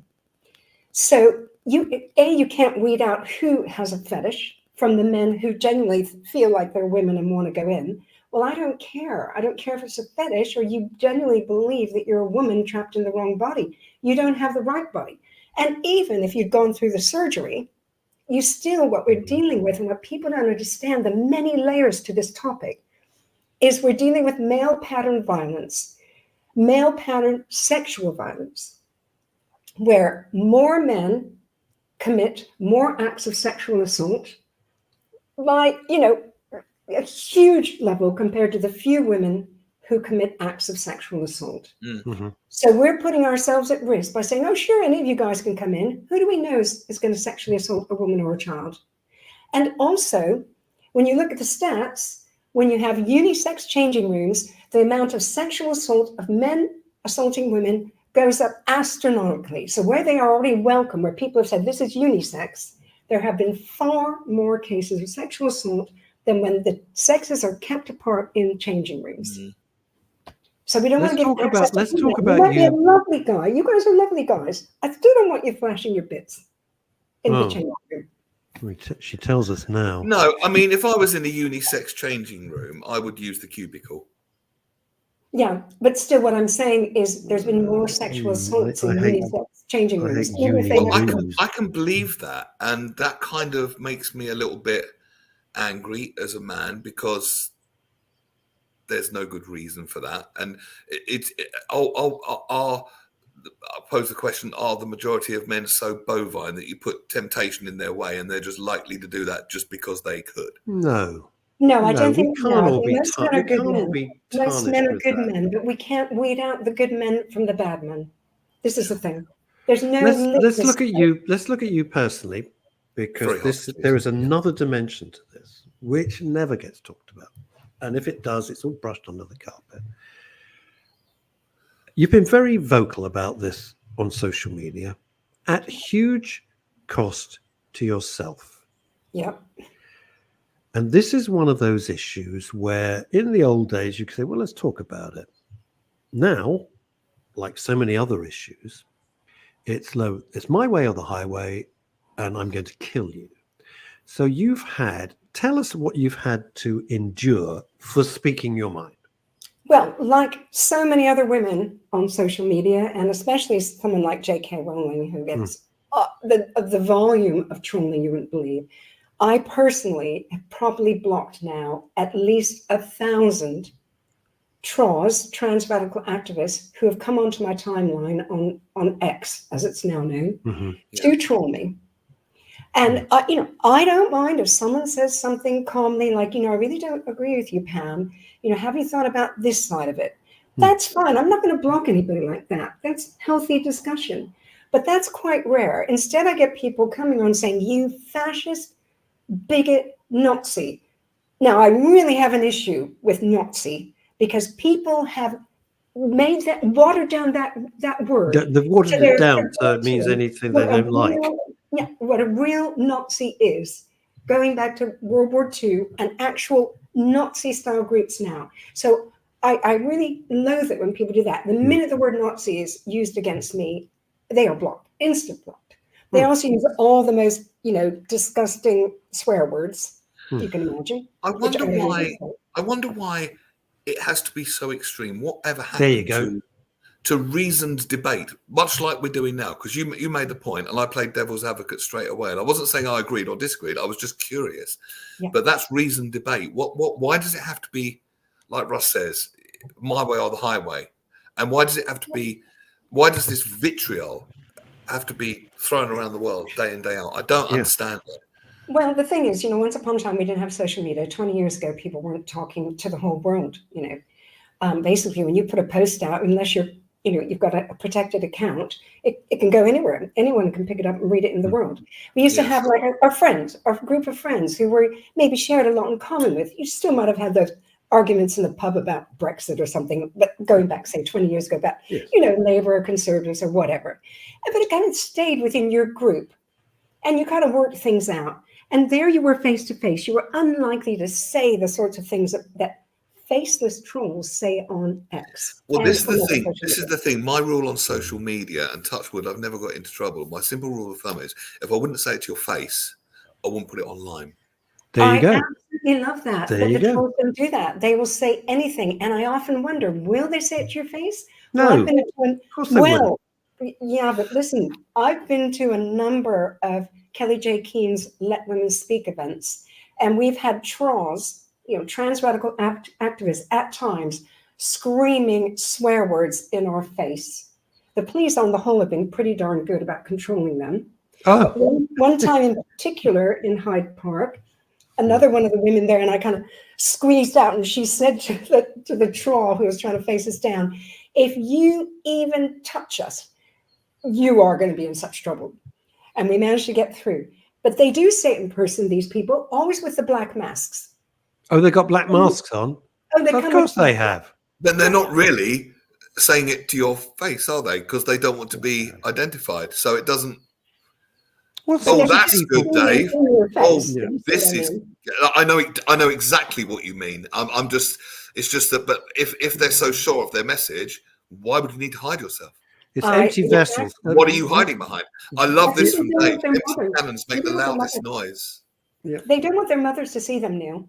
So you can't weed out who has a fetish from the men who genuinely feel like they're women and want to go in. Well, I don't care. I don't care if it's a fetish or you genuinely believe that you're a woman trapped in the wrong body. You don't have the right body. And even if you've gone through the surgery, what we're dealing with, and what people don't understand, the many layers to this topic, is we're dealing with male pattern violence, male pattern sexual violence, where more men commit more acts of sexual assault by, a huge level compared to the few women who commit acts of sexual assault. Mm-hmm. So we're putting ourselves at risk by saying, oh, sure, any of you guys can come in. Who do we know is going to sexually assault a woman or a child? And also, when you look at the stats, when you have unisex changing rooms, the amount of sexual assault of men assaulting women goes up astronomically. So where they are already welcome, where people have said this is unisex, there have been far more cases of sexual assault than when the sexes are kept apart in changing rooms. Mm. So we don't want to give access to let's women. talk about You might be a you. lovely guy. You guys are lovely guys. I still don't want you flashing your bits in the changing room. She tells us now. No, I mean, if I was in a unisex changing room, I would use the cubicle. Yeah, but still what I'm saying is there's been more sexual assaults in unisex changing rooms. I can believe that. And that kind of makes me a little bit angry as a man because there's no good reason for that. And I'll pose the question, are the majority of men so bovine that you put temptation in their way and they're just likely to do that just because they could? No. No, I don't think most men are good men. Be most men are good that. men, but we can't weed out the good men from the bad men. This is the thing. There's no. Let's look at you. Let's look at you personally, because there is another dimension to this which never gets talked about, and if it does, it's all brushed under the carpet. You've been very vocal about this on social media, at huge cost to yourself. Yep. And this is one of those issues where in the old days you could say, well, let's talk about it. Now, like so many other issues, it's my way or the highway, and I'm going to kill you. So tell us what you've had to endure for speaking your mind. Well, like so many other women on social media, and especially someone like J.K. Rowling, who gets the volume of trolling you wouldn't believe, I personally have probably blocked now at least 1,000 TRAs, trans radical activists, who have come onto my timeline on X, as it's now known, to troll me. And, I don't mind if someone says something calmly like, I really don't agree with you, Pam. Have you thought about this side of it? That's fine. I'm not going to block anybody like that. That's healthy discussion. But that's quite rare. Instead, I get people coming on saying, you fascist, bigot, Nazi. Now, I really have an issue with Nazi because people have watered down that word. They've watered it down so it means anything they don't like. Yeah, what a real Nazi is, going back to World War II, and actual Nazi-style groups now. So I really loathe it when people do that. The minute the word Nazi is used against me, they are blocked, instant blocked. They also use all the most, disgusting swear words you can imagine. I wonder why it has to be so extreme. Whatever happened there you go. To reasoned debate, much like we're doing now? Because you made the point, and I played devil's advocate straight away. And I wasn't saying I agreed or disagreed. I was just curious. Yeah. But that's reasoned debate. Why does it have to be, like Russ says, my way or the highway? And why does it have to be? Why does this vitriol have to be thrown around the world day in, day out? I don't understand it. Well, the thing is, once upon a time, we didn't have social media. 20 years ago, people weren't talking to the whole world, Basically, when you put a post out, unless you've got a protected account, it can go anywhere. Anyone can pick it up and read it in the world. We used to have like our group of friends who were maybe shared a lot in common with. You still might have had those arguments in the pub about Brexit or something, but going back, say, 20 years ago, about, Labour or Conservatives or whatever. But it kind of stayed within your group, and you kind of worked things out. And there you were face to face. You were unlikely to say the sorts of things that faceless trolls say on X. Well, this is the thing. My rule on social media, and touch wood, I've never got into trouble. My simple rule of thumb is, if I wouldn't say it to your face, I wouldn't put it online. There you go. I absolutely love that. But the trolls don't do that. They will say anything. And I often wonder, will they say it to your face? No. Of course they wouldn't. Yeah, but listen, I've been to a number of Kelly J. Keene's Let Women Speak events, and we've had TRAs, trans radical activists at times screaming swear words in our face. The police on the whole have been pretty darn good about controlling them. One time in particular in Hyde Park, another one of the women there, and I kind of squeezed out, and she said to the troll who was trying to face us down, if you even touch us, you are going to be in such trouble. And we managed to get through. But they do say it in person, these people, always with the black masks. Oh, they got black masks on? Oh, they Of come course with- they have. Then they're not really saying it to your face, are they? Because they don't want to be identified. So it doesn't. What's Oh, these that's people- good, Dave. In your face. Oh, yeah. this is. I know exactly what you mean. I'm just. It's just that. But if they're so sure of their message, why would you need to hide yourself? It's I- empty yeah, vessels. What are you hiding behind? I love this from They're Dave. their Empty mothers. cannons make the They're their loudest mothers. noise. They don't want their mothers to see them, Neil.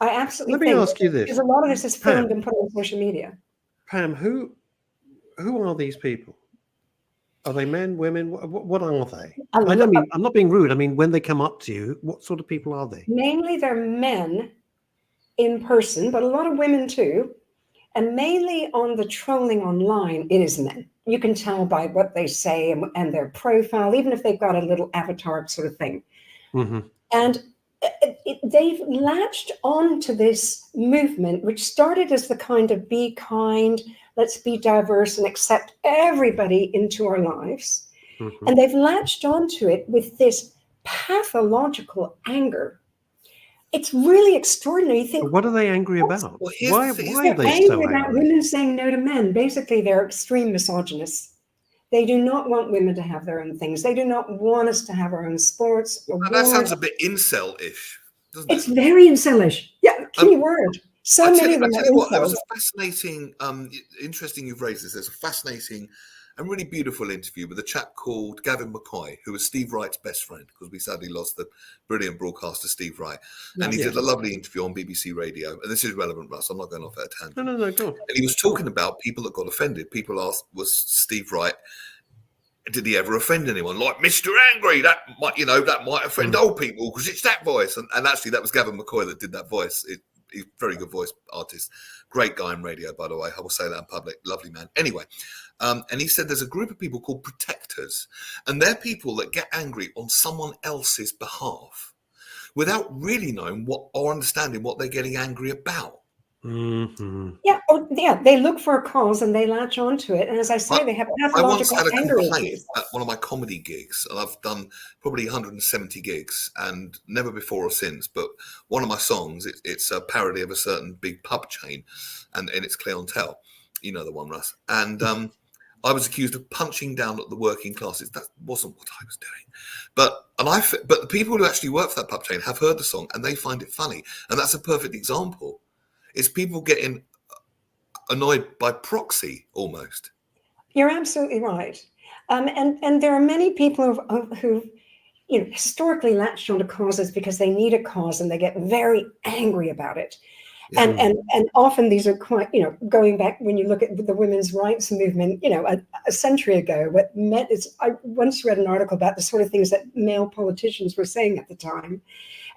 I absolutely Let me think, ask you this. because a lot of this is filmed Pam. and put on social media. Pam, who are these people? Are they men, women? What are they? I don't mean, I'm not being rude. I mean, when they come up to you, what sort of people are they? Mainly they're men in person, but a lot of women too. And mainly on the trolling online, it is men. You can tell by what they say and their profile, even if they've got a little avatar sort of thing. Mm-hmm. And they've latched on to this movement, which started as the kind of be kind, let's be diverse and accept everybody into our lives. Mm-hmm. And they've latched onto it with this pathological anger. It's really extraordinary. You think, What are they angry about? Well, here's Why the thing, are they're they so angry about angry? women saying no to men. Basically, they're extreme misogynists. They do not want women to have their own things. They do not want us to have our own sports. Or And that wars. sounds a bit incel-ish, doesn't It's it? very incelish. Yeah, key word. So I many tell of you them are what, there was incels. a fascinating, interesting you've raised this. There's a fascinating and really beautiful interview with a chap called Gavin McCoy, who was Steve Wright's best friend, because we sadly lost the brilliant broadcaster Steve Wright. And he Yeah. did a lovely interview on BBC Radio. And this is relevant, Russ. I'm not going off at a tangent. No, go on. And he was talking about people that got offended. People asked, was Steve Wright, did he ever offend anyone? Like Mr. Angry, that might offend old people because it's that voice. And actually, that was Gavin McCoy that did that voice. He's a very good voice artist. Great guy in radio, by the way. I will say that in public. Lovely man. Anyway, and he said there's a group of people called protectors. And they're people that get angry on someone else's behalf without really knowing or understanding what they're getting angry about. Mm-hmm. Yeah, they look for a cause and they latch onto it. And as I say, they have I once pathological had a anger complaint issues. at one of my comedy gigs, and I've done probably 170 gigs, and never before or since. But one of my songs, it's a parody of a certain big pub chain, and it's clientele. You know the one, Russ. And I was accused of punching down at the working classes. That wasn't what I was doing. But the people who actually work for that pub chain have heard the song, and they find it funny. And that's a perfect example. It's people getting annoyed by proxy almost. You're absolutely right. And there are many people who historically latched onto causes because they need a cause and they get very angry about it. Yeah. And often these are quite, going back when you look at the women's rights movement, a century ago, what meant is I once read an article about the sort of things that male politicians were saying at the time.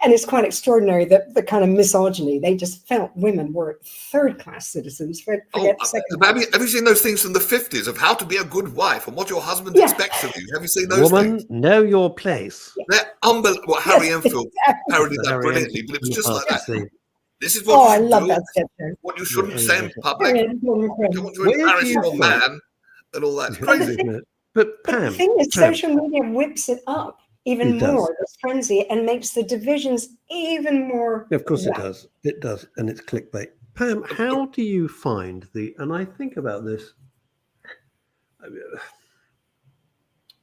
And it's quite extraordinary that the kind of misogyny, they just felt women were third-class citizens. Forget second. Have you seen those things from the 50s of how to be a good wife and what your husband expects of you? Have you seen those Woman, things? know your place. They're unbelievable. Well, Harry Enfield parodied that Harry brilliantly, but it was just like that. Enfield. This is what I you love do, that sketch. what you shouldn't say in Harry public. Enfield, You don't want to Where do embarrass you your find- man and all that. It's crazy. But But Pam, the thing is, Pam, social media whips it up even It does. more, this frenzy, and makes the divisions even more. of course it rough. does. It does, and it's clickbait. Pam, how do you find and I think about this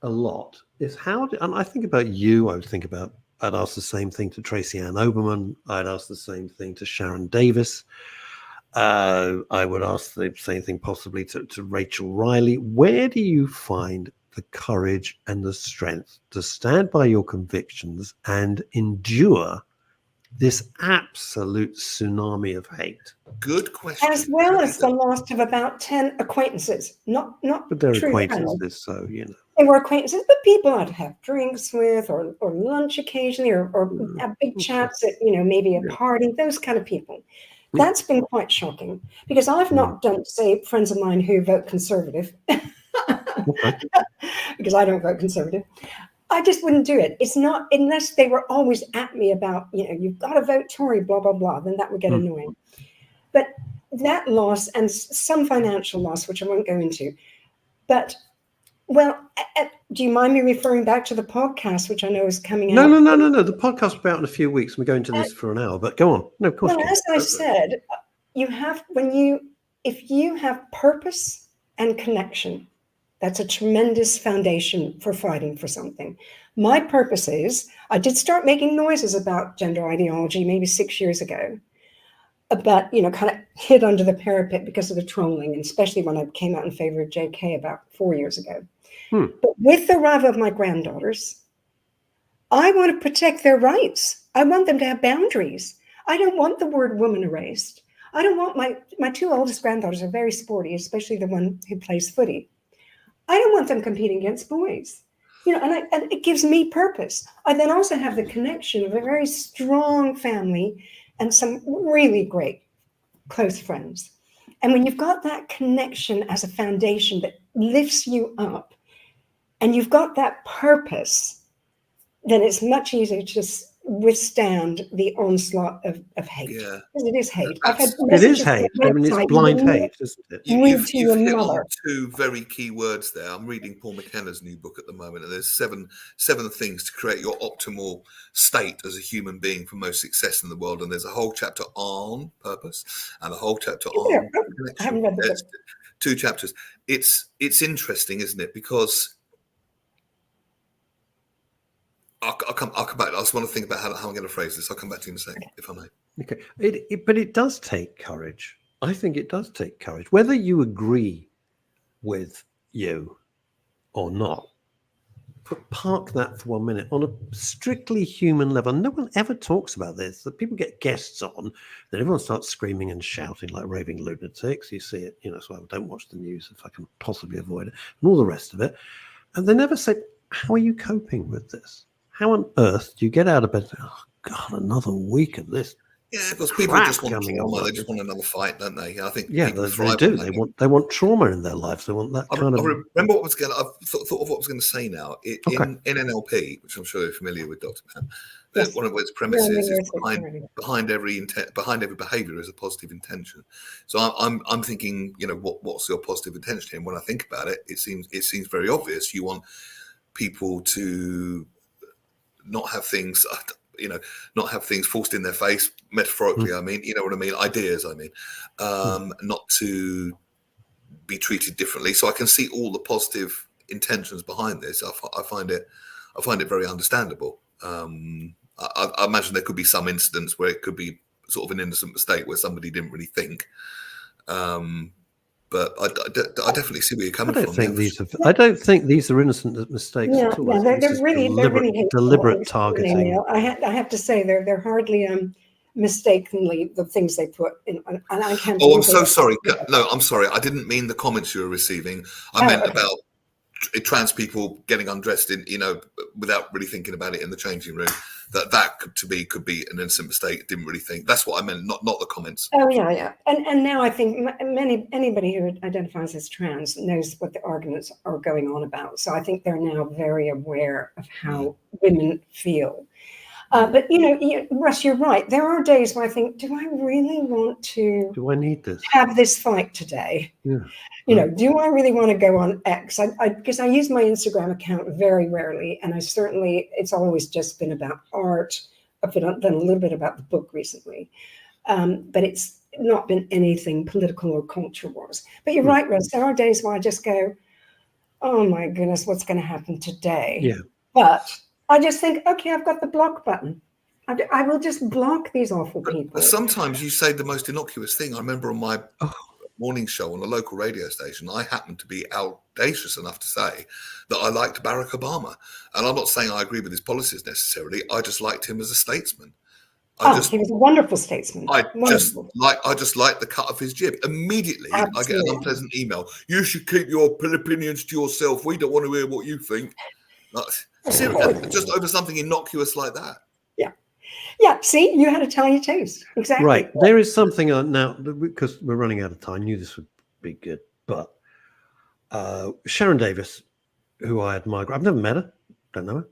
a lot, and I think about you, I'd ask the same thing to Tracy Ann Oberman, I'd ask the same thing to Sharon Davis, I would ask the same thing possibly to Rachel Riley. Where do you find the courage and the strength to stand by your convictions and endure this absolute tsunami of hate? Good question. As well as the loss of about 10 acquaintances, not But they're true friends. acquaintances, so They were acquaintances, but people I'd have drinks with or lunch occasionally or have big chats at, maybe a party, those kind of people. That's been quite shocking because I've not done, say, friends of mine who vote Conservative, because I don't vote Conservative. I just wouldn't do it. It's not, unless they were always at me about, you've got to vote Tory, blah, blah, blah, then that would get annoying. But that loss and some financial loss, which I won't go into, but, well, do you mind me referring back to the podcast, which I know is coming out? No. The podcast will be out in a few weeks. We're going to this for an hour, but go on. No, of course. Well, as I said, if you have purpose and connection, that's a tremendous foundation for fighting for something. My purpose is, I did start making noises about gender ideology maybe 6 years ago, but, kind of hid under the parapet because of the trolling, and especially when I came out in favor of JK about 4 years ago. But with the arrival of my granddaughters, I want to protect their rights. I want them to have boundaries. I don't want the word woman erased. I don't want my two oldest granddaughters are very sporty, especially the one who plays footy. I don't want them competing against boys, and it gives me purpose. I then also have the connection of a very strong family and some really great close friends. And when you've got that connection as a foundation that lifts you up, and you've got that purpose, then it's much easier to just withstand the onslaught of hate. Yeah. Because it is hate. It is hate. I mean, it's blind hate, isn't it? You've hit on two very key words there. I'm reading Paul McKenna's new book at the moment, and there's seven things to create your optimal state as a human being for most success in the world. And there's a whole chapter on purpose and a whole chapter on connection. I haven't read the book. Two chapters. It's interesting, isn't it? Because I'll come back. I just want to think about how I'm going to phrase this. I'll come back to you in a second, if I may. Okay. But it does take courage. I think it does take courage. Whether you agree with you or not, but park that for 1 minute on a strictly human level. No one ever talks about this. That people get guests on, then everyone starts screaming and shouting like raving lunatics. You see it, so I don't watch the news if I can possibly avoid it, and all the rest of it. And they never say, how are you coping with this? How on earth do you get out of bed? Oh God, another week of this. Yeah, because people just want trauma. They just want another fight, don't they? I think. Yeah, they do. They want trauma in their lives. They want that kind of. I remember what I was going. I thought of what I was going to say now. In NLP, which I'm sure you're familiar with, Dr. Pam. Yes. One of its premises is behind every behaviour is a positive intention. So I'm thinking, what's your positive intention? And when I think about it, it seems very obvious. You want people to not have things, not have things forced in their face, metaphorically, I mean, you know what I mean? Ideas, I mean, not to be treated differently. So I can see all the positive intentions behind this. I find it very understandable. I imagine there could be some incidents where it could be sort of an innocent mistake where somebody didn't really think. But I definitely see where you're coming from. I don't think these are innocent mistakes at all. Yeah, they're really deliberate targeting. I have to say they're hardly mistakenly the things they put in. And I can't. Oh, I'm so sorry. No, I'm sorry. I didn't mean the comments you were receiving. I meant about trans people getting undressed without really thinking about it in the changing room. That could be an innocent mistake. Didn't really think. That's what I meant, not the comments. Oh yeah. And now I think anybody who identifies as trans knows what the arguments are going on about. So I think they're now very aware of how women feel. But Russ, you're right. There are days where I think, do I really want to? Do I need this? Have this fight today? Yeah. Do I really want to go on X? Because I use my Instagram account very rarely, and it's always just been about art. I've done a little bit about the book recently, but it's not been anything political or culture wars. But you're right, Russ. There are days where I just go, oh my goodness, what's going to happen today? Yeah. But I just think, okay, I've got the block button. I will just block these awful people. But sometimes you say the most innocuous thing. I remember on my morning show on a local radio station, I happened to be audacious enough to say that I liked Barack Obama. And I'm not saying I agree with his policies necessarily. I just liked him as a statesman. He was a wonderful statesman. I just like the cut of his jib. Immediately, I get an unpleasant email. You should keep your opinions to yourself. We don't want to hear what you think. Seriously, just over something innocuous like that. Yeah, see, you had to tell your taste. Exactly. Right. There is something now, because we're running out of time. I knew this would be good. But Sharon Davis, who I admire, I've never met her. Don't know her.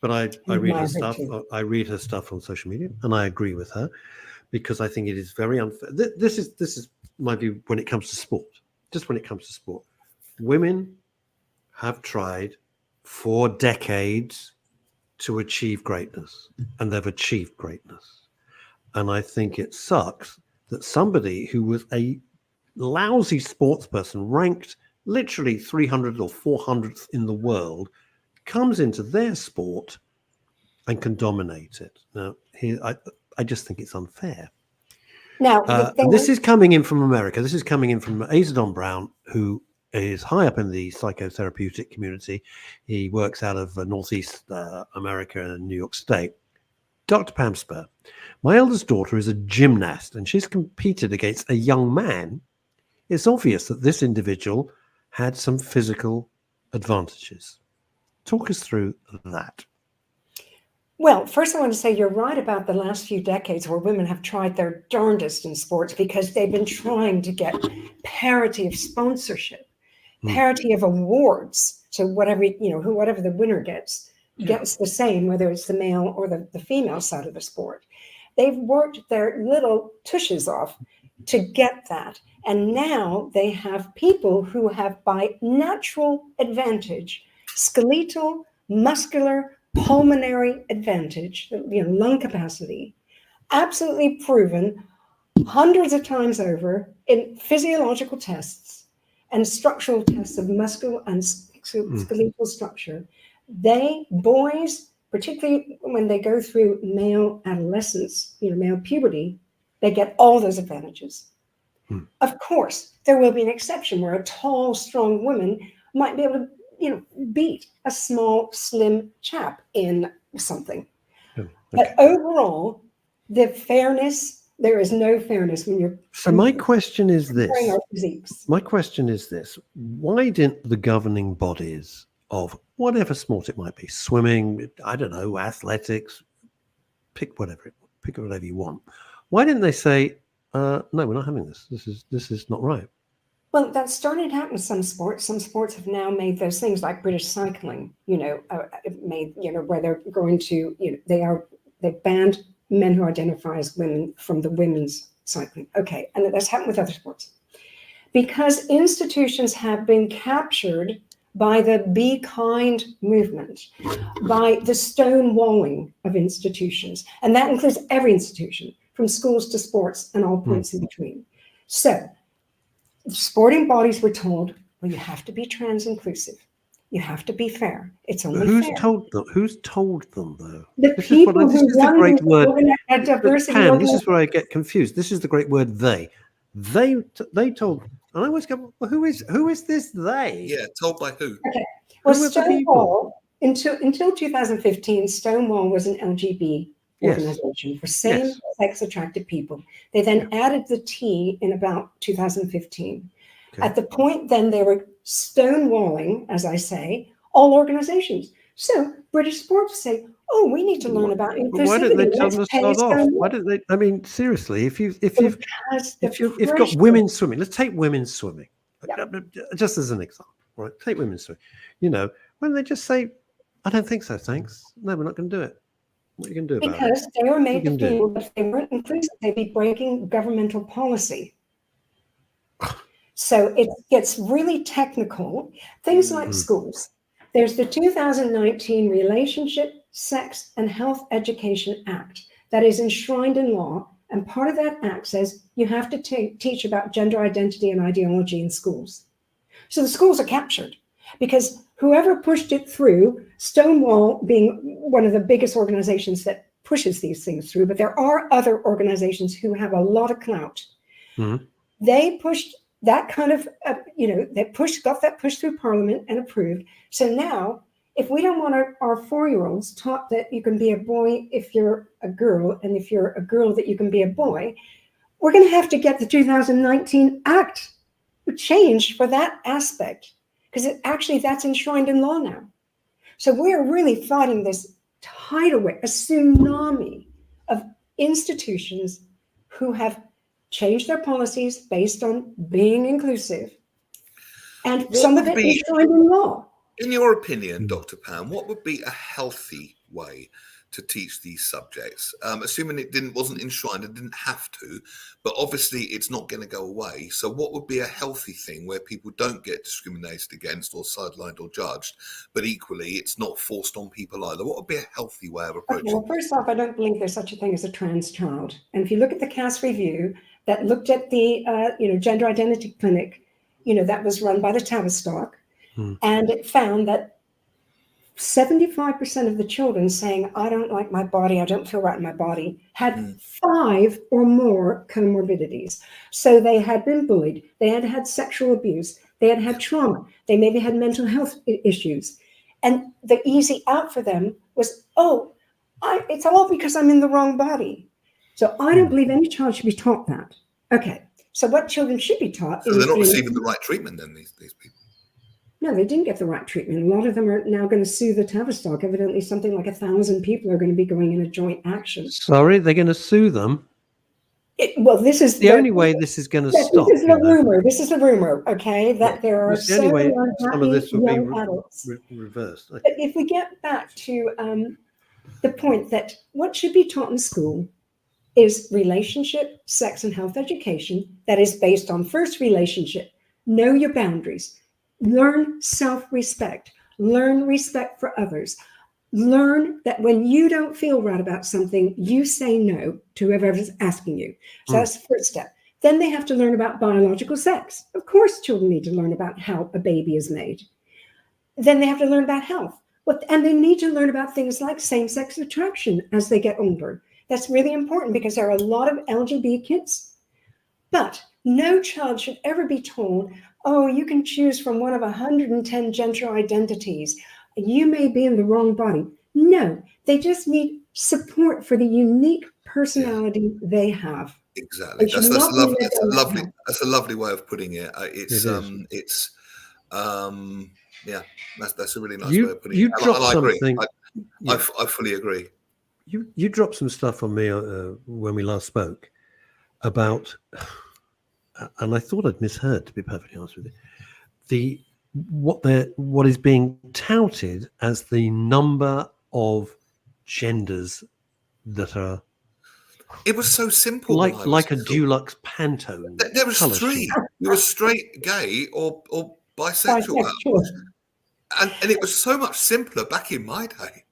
But I read her Admire her stuff. too. I read her stuff on social media, and I agree with her because I think it is very unfair. This is my view when it comes to sport. Just when it comes to sport, women have tried for decades to achieve greatness, and they've achieved greatness. And I think it sucks that somebody who was a lousy sports person, ranked literally 300th or 400th in the world, comes into their sport and can dominate it. Now, here, I just think it's unfair. Now, And this is coming in from America. This is coming in from Azadon Brown, who is high up in the psychotherapeutic community. He works out of Northeast America and New York State. Dr. Pam Spurr. My eldest daughter is a gymnast, and she's competed against a young man. It's obvious that this individual had some physical advantages. Talk us through that. Well, first I want to say you're right about the last few decades where women have tried their darndest in sports because they've been trying to get parity of sponsorship, parity of awards. So whatever the winner gets the same, whether it's the male or the female side of the sport. They've worked their little tushes off to get that. And now they have people who have, by natural advantage, skeletal, muscular, pulmonary advantage, lung capacity, absolutely proven hundreds of times over in physiological tests and structural tests of muscle and skeletal structure. Boys, particularly when they go through male adolescence, male puberty, they get all those advantages. Of course, there will be an exception where a tall, strong woman might be able to beat a small, slim chap in something. Okay. But overall, there is no fairness when you're... So my question is this. Why didn't the governing bodies of whatever sport it might be, swimming, I don't know, athletics, pick whatever you want, why didn't they say, no, we're not having this. This is not right? Well, that started out in some sports. Some sports have now made those things like British cycling, where they're going to, they've banned men who identify as women from the women's cycling. Okay, and that's happened with other sports. Because institutions have been captured by the Be Kind movement, by the stonewalling of institutions. And that includes every institution, from schools to sports and all points in between. So sporting bodies were told, well, you have to be trans inclusive. You have to be fair. It's only who's fair. Who's told them, though? This is the great word. Pam, this is where I get confused. This is the great word they. They told, and I always go, well, who is this they? Yeah, told by who? Okay. Well, Stonewall, until 2015, Stonewall was an LGBT organization for same-sex attracted people. They then added the T in about 2015. Okay. At the point then, they were stonewalling, as I say, all organizations. So British sports say, oh, we need to learn about inclusivity. Why didn't they tell them to start off? Why didn't they? I mean, seriously, if you've got women's swimming, let's take women's swimming, just as an example, right? Take women's swimming. When they just say, I don't think so, thanks. No, we're not going to do it. What are you going to do about it? Because they were made to feel that if they weren't inclusive, they'd be breaking governmental policy. So it gets really technical. Things like schools. There's the 2019 Relationship, Sex, and Health Education Act that is enshrined in law. And part of that act says you have to teach about gender identity and ideology in schools. So the schools are captured because whoever pushed it through, Stonewall being one of the biggest organizations that pushes these things through, but there are other organizations who have a lot of clout. They pushed that kind of, got that pushed through Parliament and approved. So now, if we don't want our 4-year-olds taught that you can be a boy if you're a girl, and if you're a girl that you can be a boy, we're going to have to get the 2019 Act changed for that aspect, because that's enshrined in law now. So we're really fighting this tidal wave, a tsunami of institutions who have changed their policies based on being inclusive, and some of it enshrined in law. In your opinion, Dr. Pam, what would be a healthy way to teach these subjects, assuming it wasn't enshrined and didn't have to, but obviously it's not going to go away. So what would be a healthy thing where people don't get discriminated against or sidelined or judged, but equally it's not forced on people either? What would be a healthy way of approaching well, first off, I don't believe there's such a thing as a trans child. And if you look at the Cass review that looked at the gender identity clinic, that was run by the Tavistock, and it found that 75% of the children saying, I don't like my body, I don't feel right in my body, had 5 or more comorbidities. So they had been bullied, they had had sexual abuse, they had had trauma, they maybe had mental health issues. And the easy out for them was, it's all because I'm in the wrong body. So I don't believe any child should be taught that. Okay, so what children should be taught So they're not receiving the right treatment then, these people? No, they didn't get the right treatment. A lot of them are now going to sue the Tavistock. Evidently, something like 1,000 people are going to be going in a joint action. Sorry, they're going to sue them? This is the only way this is going to stop. This is the rumor. This is a rumor, okay? That there are the only way some of this will be adults. reversed. Okay. But if we get back to the point that what should be taught in school is relationship, sex, and health education that is based on first relationship. Know your boundaries. Learn self-respect. Learn respect for others. Learn that when you don't feel right about something, you say no to whoever's asking you. So that's the first step. Then they have to learn about biological sex. Of course, children need to learn about how a baby is made. Then they have to learn about health. And they need to learn about things like same-sex attraction as they get older. That's really important because there are a lot of LGBT kids. But no child should ever be told, oh, you can choose from one of 110 gender identities. You may be in the wrong body. No, they just need support for the unique personality they have. Exactly. That's a lovely way of putting it. That's a really nice way of putting it. I agree. I fully agree. You dropped some stuff on me when we last spoke about, and I thought I'd misheard, to be perfectly honest with you, what is being touted as the number of genders that are. It was so simple. Like a Dulux Pantone. There was 3. You were straight, gay, or bisexual. And it was so much simpler back in my day.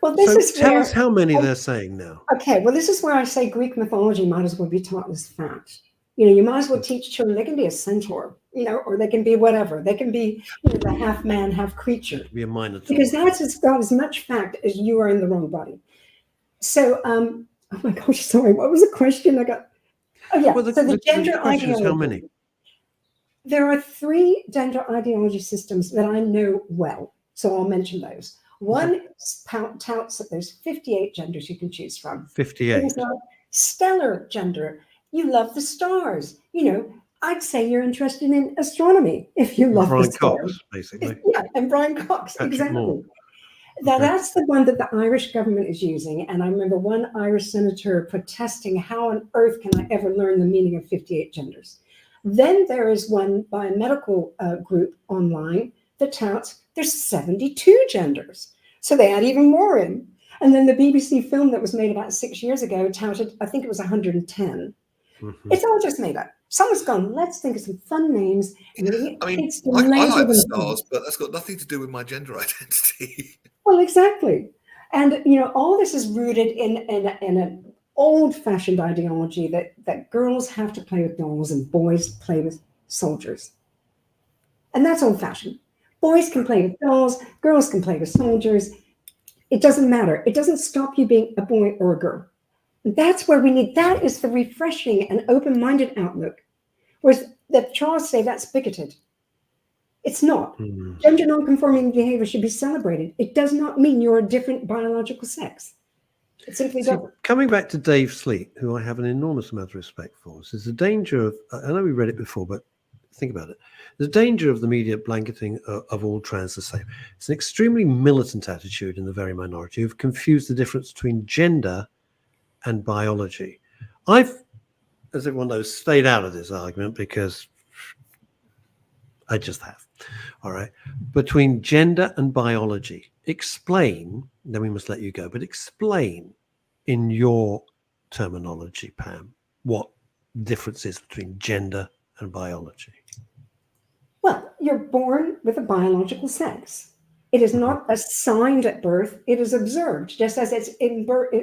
Well, tell us how many they're saying now. Okay, well, this is where I say Greek mythology might as well be taught as fact. You might as well teach children they can be a centaur, or they can be whatever. They can be the half man, half creature. Be a minotaur. Because that's got as much fact as you are in the wrong body. So, oh my gosh, sorry, what was the question? I got. Oh yeah. Well, so the gender ideology. How many? There are 3 gender ideology systems that I know well, so I'll mention those. One touts that there's 58 genders you can choose from. 58. Stellar gender. You love the stars. I'd say you're interested in astronomy if you love the stars. Cox, basically. Yeah, and Brian Cox, Patrick exactly. Moore. Now, that's the one that the Irish government is using. And I remember one Irish senator protesting, how on earth can I ever learn the meaning of 58 genders? Then there is one by a medical group online that touts there's 72 genders. So they add even more in. And then the BBC film that was made about 6 years ago touted, I think it was 110. Mm-hmm. It's all just made up. Someone's gone, let's think of some fun names. I like the stars, but that's got nothing to do with my gender identity. Well, exactly. And, all this is rooted in an old-fashioned ideology that girls have to play with dolls and boys play with soldiers. And that's old-fashioned. Boys can play with dolls, girls can play with soldiers. It doesn't matter. It doesn't stop you being a boy or a girl. That's where we need, that is the refreshing and open-minded outlook. Whereas the Charles say that's bigoted. It's not. Mm-hmm. Gender non-conforming behavior should be celebrated. It does not mean you're a different biological sex. It simply doesn't. Coming back to Dave Sleet, who I have an enormous amount of respect for, says the danger of, I know we read it before, but think about it. The danger of the media blanketing of all trans the same. It's an extremely militant attitude in the very minority who've confused the difference between gender and biology. I've, as everyone knows, stayed out of this argument because I just have. All right. Between gender and biology, explain, then we must let you go, but explain in your terminology, Pam, what difference is between gender and biology. Well, you're born with a biological sex. It is not assigned at birth, it is observed, just as it's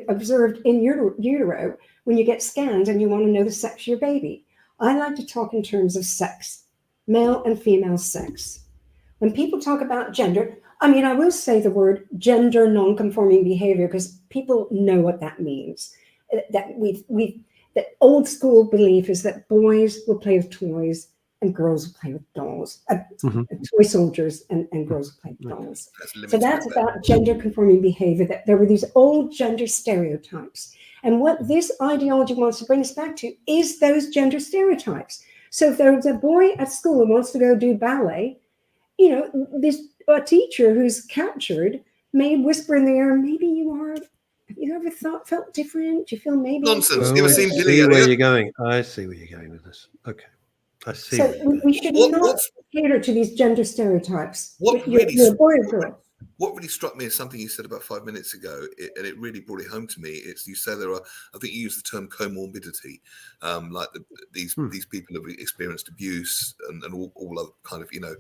observed in utero when you get scanned and you want to know the sex of your baby. I like to talk in terms of sex, male and female sex. When people talk about gender, I mean, I will say the word gender non-conforming behavior because people know what that means. The old school belief is that boys will play with toys and girls will play with dolls, toy soldiers and girls will play with dolls. So that's about gender conforming behavior, that there were these old gender stereotypes. And what this ideology wants to bring us back to is those gender stereotypes. So if there's a boy at school who wants to go do ballet, you know, a teacher who's captured may whisper in the air, maybe you are, have you ever felt different? Do you feel maybe? Nonsense. Oh, You ever I seen see Billy where Elliot? you're going. I see where you're going with this. Okay. I see. So we should not cater to these gender stereotypes. You're a boy or girl. What really struck me is something you said about 5 minutes ago, and it really brought it home to me. It's you say there are, I think you use the term comorbidity, like these people have experienced abuse and all other kind of, you know,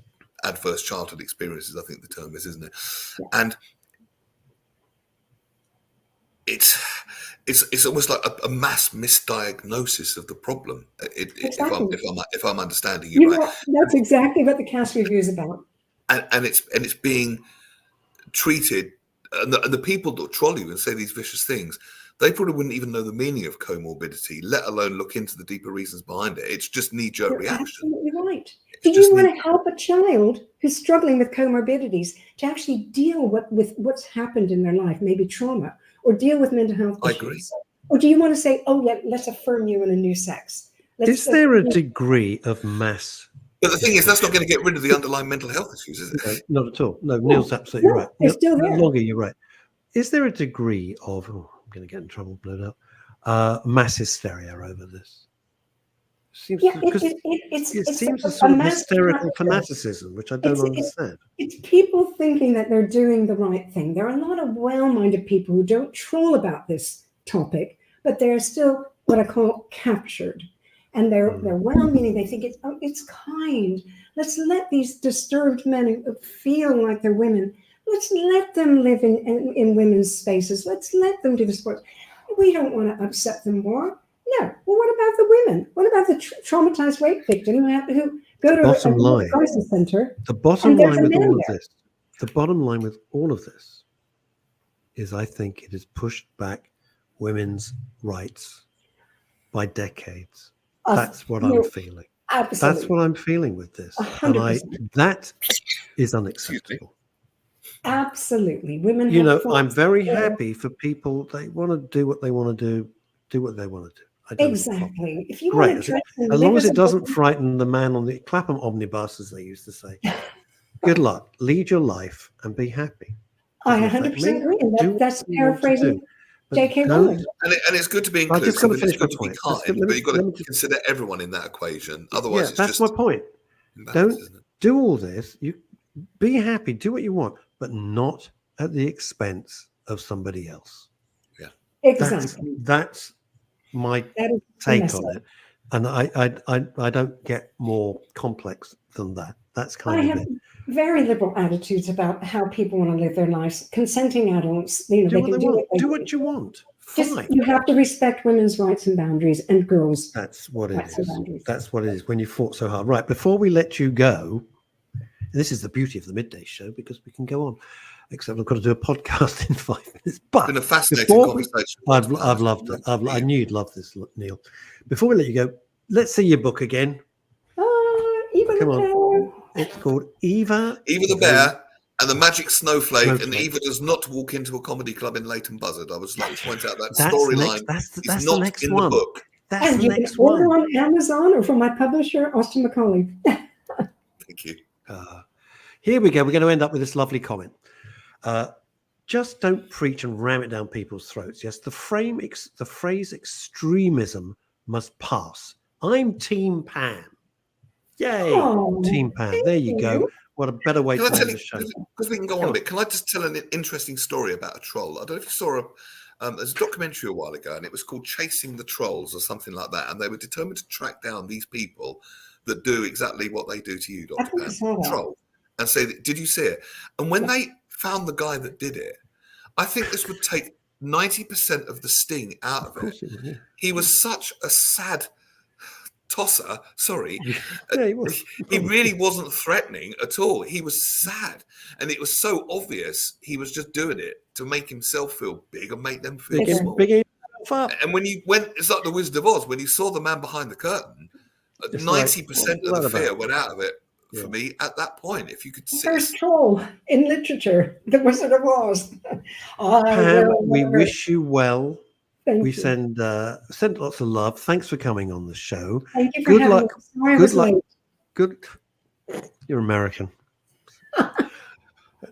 adverse childhood experiences, I think the term is, isn't it? Yeah. And it's almost like a mass misdiagnosis of the problem. Exactly. If I'm understanding you right, that's exactly what the cast review is about. And it's being treated, and the people that troll you and say these vicious things, they probably wouldn't even know the meaning of comorbidity, let alone look into the deeper reasons behind it. It's just knee-jerk reaction. Absolutely right. Do you want to help a child who's struggling with comorbidities to actually deal with what's happened in their life, maybe trauma, or deal with mental health issues? I agree. Or do you want to say, oh, let's affirm you in a new sex? Is there a degree of mass? But the thing is, that's not going to get rid of the underlying mental health issues, is it? No, not at all. No, Neil's absolutely right. It's still there. Longie, you're right. Is there a degree of, I'm going to get in trouble, no doubt, mass hysteria over this? It seems a sort of hysterical fanaticism, which I don't understand. It's people thinking that they're doing the right thing. There are a lot of well-minded people who don't troll about this topic, but they're still what I call captured. And they're well-meaning. They think it's kind. Let's let these disturbed men feel like they're women. Let's let them live in women's spaces. Let's let them do the sports. We don't want to upset them more. No. Well, what about the women? What about the traumatized rape victim who go to a crisis center? The bottom line with all of this, the bottom line with all of this is I think it has pushed back women's rights by decades. That's what I'm feeling. Absolutely. That's what I'm feeling with this. 100%. And that is unacceptable. Absolutely. Women you know, I'm very happy for people. They want to do what they want to do what they want to do. I don't exactly. If you Great. want to as long as it doesn't frighten the man on the Clapham omnibus, as they used to say. Good luck. Lead your life and be happy. I 100% agree. That's paraphrasing J.K. Rowling. And it's good to be inclusive. I just got to finish my to point. But you've got to consider everyone in that equation. Otherwise, it's that's just my point. Don't do all this. You be happy. Do what you want, but not at the expense of somebody else. Yeah, exactly. That's my take on it, and I don't get more complex than that. That's kind of it. Very liberal attitudes about how people want to live their lives. Consenting adults, you know, do what you want. Fine. You have to respect women's rights and boundaries and girls. That's what it is. That's what it is when you fought so hard. Right, before we let you go, this is the beauty of the Midday show because we can go on. Except I've got to do a podcast in 5 minutes. But it's been a fascinating conversation. I've loved it. I knew you'd love this, Neil. Before we let you go, let's see your book again. Eva Come the Bear. on. It's called Eva the Bear and the Magic Snowflake. And Eva does not walk into a comedy club in Leighton Buzzard. I would like to point out that storyline is not next in one. the book. That's and the you next can order one. on Amazon or from my publisher, Austin Macaulay. Thank you. Here we go. We're going to end up with this lovely comment. Just don't preach and ram it down people's throats. Yes, the phrase extremism must pass. I'm Team Pam. Yay, Oh, Team Pam. There you go. What a better way Can I to tell end you, the show. because we can go on a bit, can I just tell an interesting story about a troll? I don't know if you saw there's a documentary a while ago, and it was called Chasing the Trolls or something like that. And they were determined to track down these people that do exactly what they do to you, I Dr. think I Pam, saw that. troll, and say, did you see it? And when they found the guy that did it, I think this would take 90% of the sting out Of of it. course it would, yeah. He was such a sad tosser. Sorry. Yeah, he was. He really wasn't threatening at all. He was sad. And it was so obvious he was just doing it to make himself feel big and make them feel Bigger. small. Big up. And when you went, it's like the Wizard of Oz, when you saw the man behind the curtain, It's like, 90% what's of the that fear about? went out of it for Yeah. me at that point. If you could see First troll in literature, the Wizard of Oz. Pam, we wish you well. Thank We you. send lots of love. Thanks for coming on the show. Thank you for Good having luck. me. Sorry I Good was luck. late. Good. You're American. I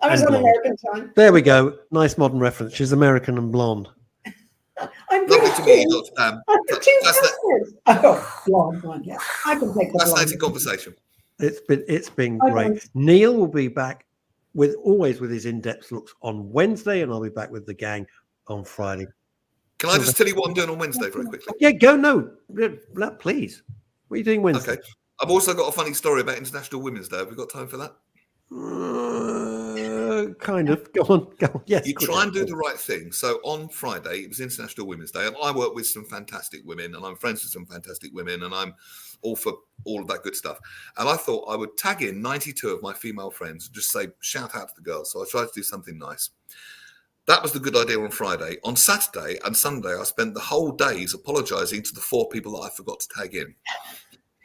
was and on blonde. American time. There we go. Nice modern reference. She's American and blonde. I'm lovely British to meet you, too. Dr. Pam. I'm the two That's sisters. Oh, blonde, yeah. I can take the fascinating blonde. conversation. It's been Bye, great. guys. Neil will be back with his in-depth looks on Wednesday, and I'll be back with the gang on Friday. Can I just tell you what I'm doing on Wednesday very quickly? Yeah, go. No, please. What are you doing Wednesday? Okay. I've also got a funny story about International Women's Day. Have we got time for that? Kind of. Go on. Go on. Yes. You good. try and do the right thing. So on Friday, it was International Women's Day, and I work with some fantastic women, and I'm friends with some fantastic women, and I'm all for all of that good stuff. And I thought I would tag in 92 of my female friends and just say, shout out to the girls. So I tried to do something nice. That was the good idea on Friday. On Saturday and Sunday, I spent the whole days apologising to the 4 people that I forgot to tag in.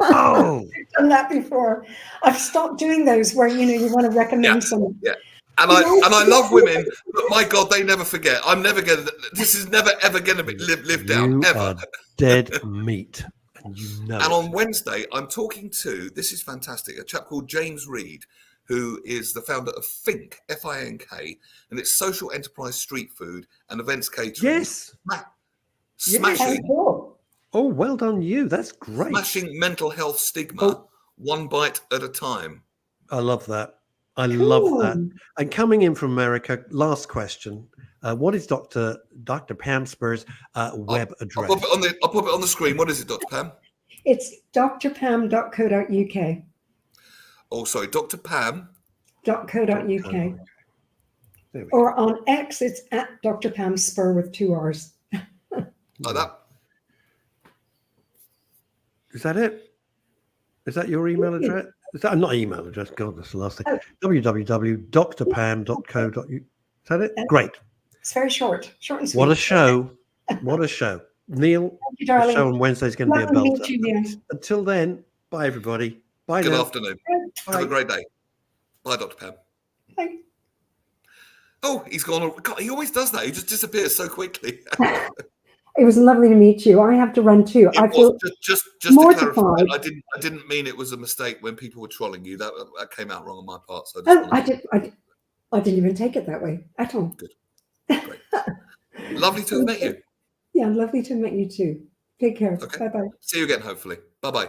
Oh, I've done that before. I've stopped doing those where you want to recommend someone. Yeah. And I love women, but my God, they never forget. I'm never going to, this is never, ever going to be lived down, you ever. are dead meat, and you know And it. on Wednesday, I'm talking to, this is fantastic, a chap called James Reed, who is the founder of Fink, F-I-N-K, and it's social enterprise street food and events catering. Yes. Smashing, Cool. Oh, well done, you. That's great. smashing mental health stigma, Oh. one bite at a time. I love that. I love that. Cool. And coming in from America, last question. What is Dr. Pam Spurr's web address? I'll pop it on the screen. What is it, Dr. Pam? It's drpam.co.uk. Oh, sorry, Dr. Pam. .co.uk. There we go. Or on X, it's at Dr Pam Spurr with 2 R's. Like that. Is that it? Is that your email address? Is that not email address? God, that's the last thing. Oh. www.drpam.co.uk. Is that it? Great. It's very short and sweet. What a show. What a show. Neil, Thank you, the darling. show on Wednesday is going to be a Lovely to meet belter. you, Neil. Until then, bye, everybody. Bye Good now. afternoon. Bye. Have a great day. Bye, Dr. Pam. Bye. Oh, he's gone. God, he always does that. He just disappears so quickly. It was lovely to meet you. I have to run too. I feel just to clarify, mortified. I didn't mean it was a mistake when people were trolling you. That came out wrong on my part. So I didn't even take it that way at all. Good. Great. Lovely to have met you. Yeah, lovely to meet you too. Take care. Okay. Bye-bye. See you again, hopefully. Bye-bye.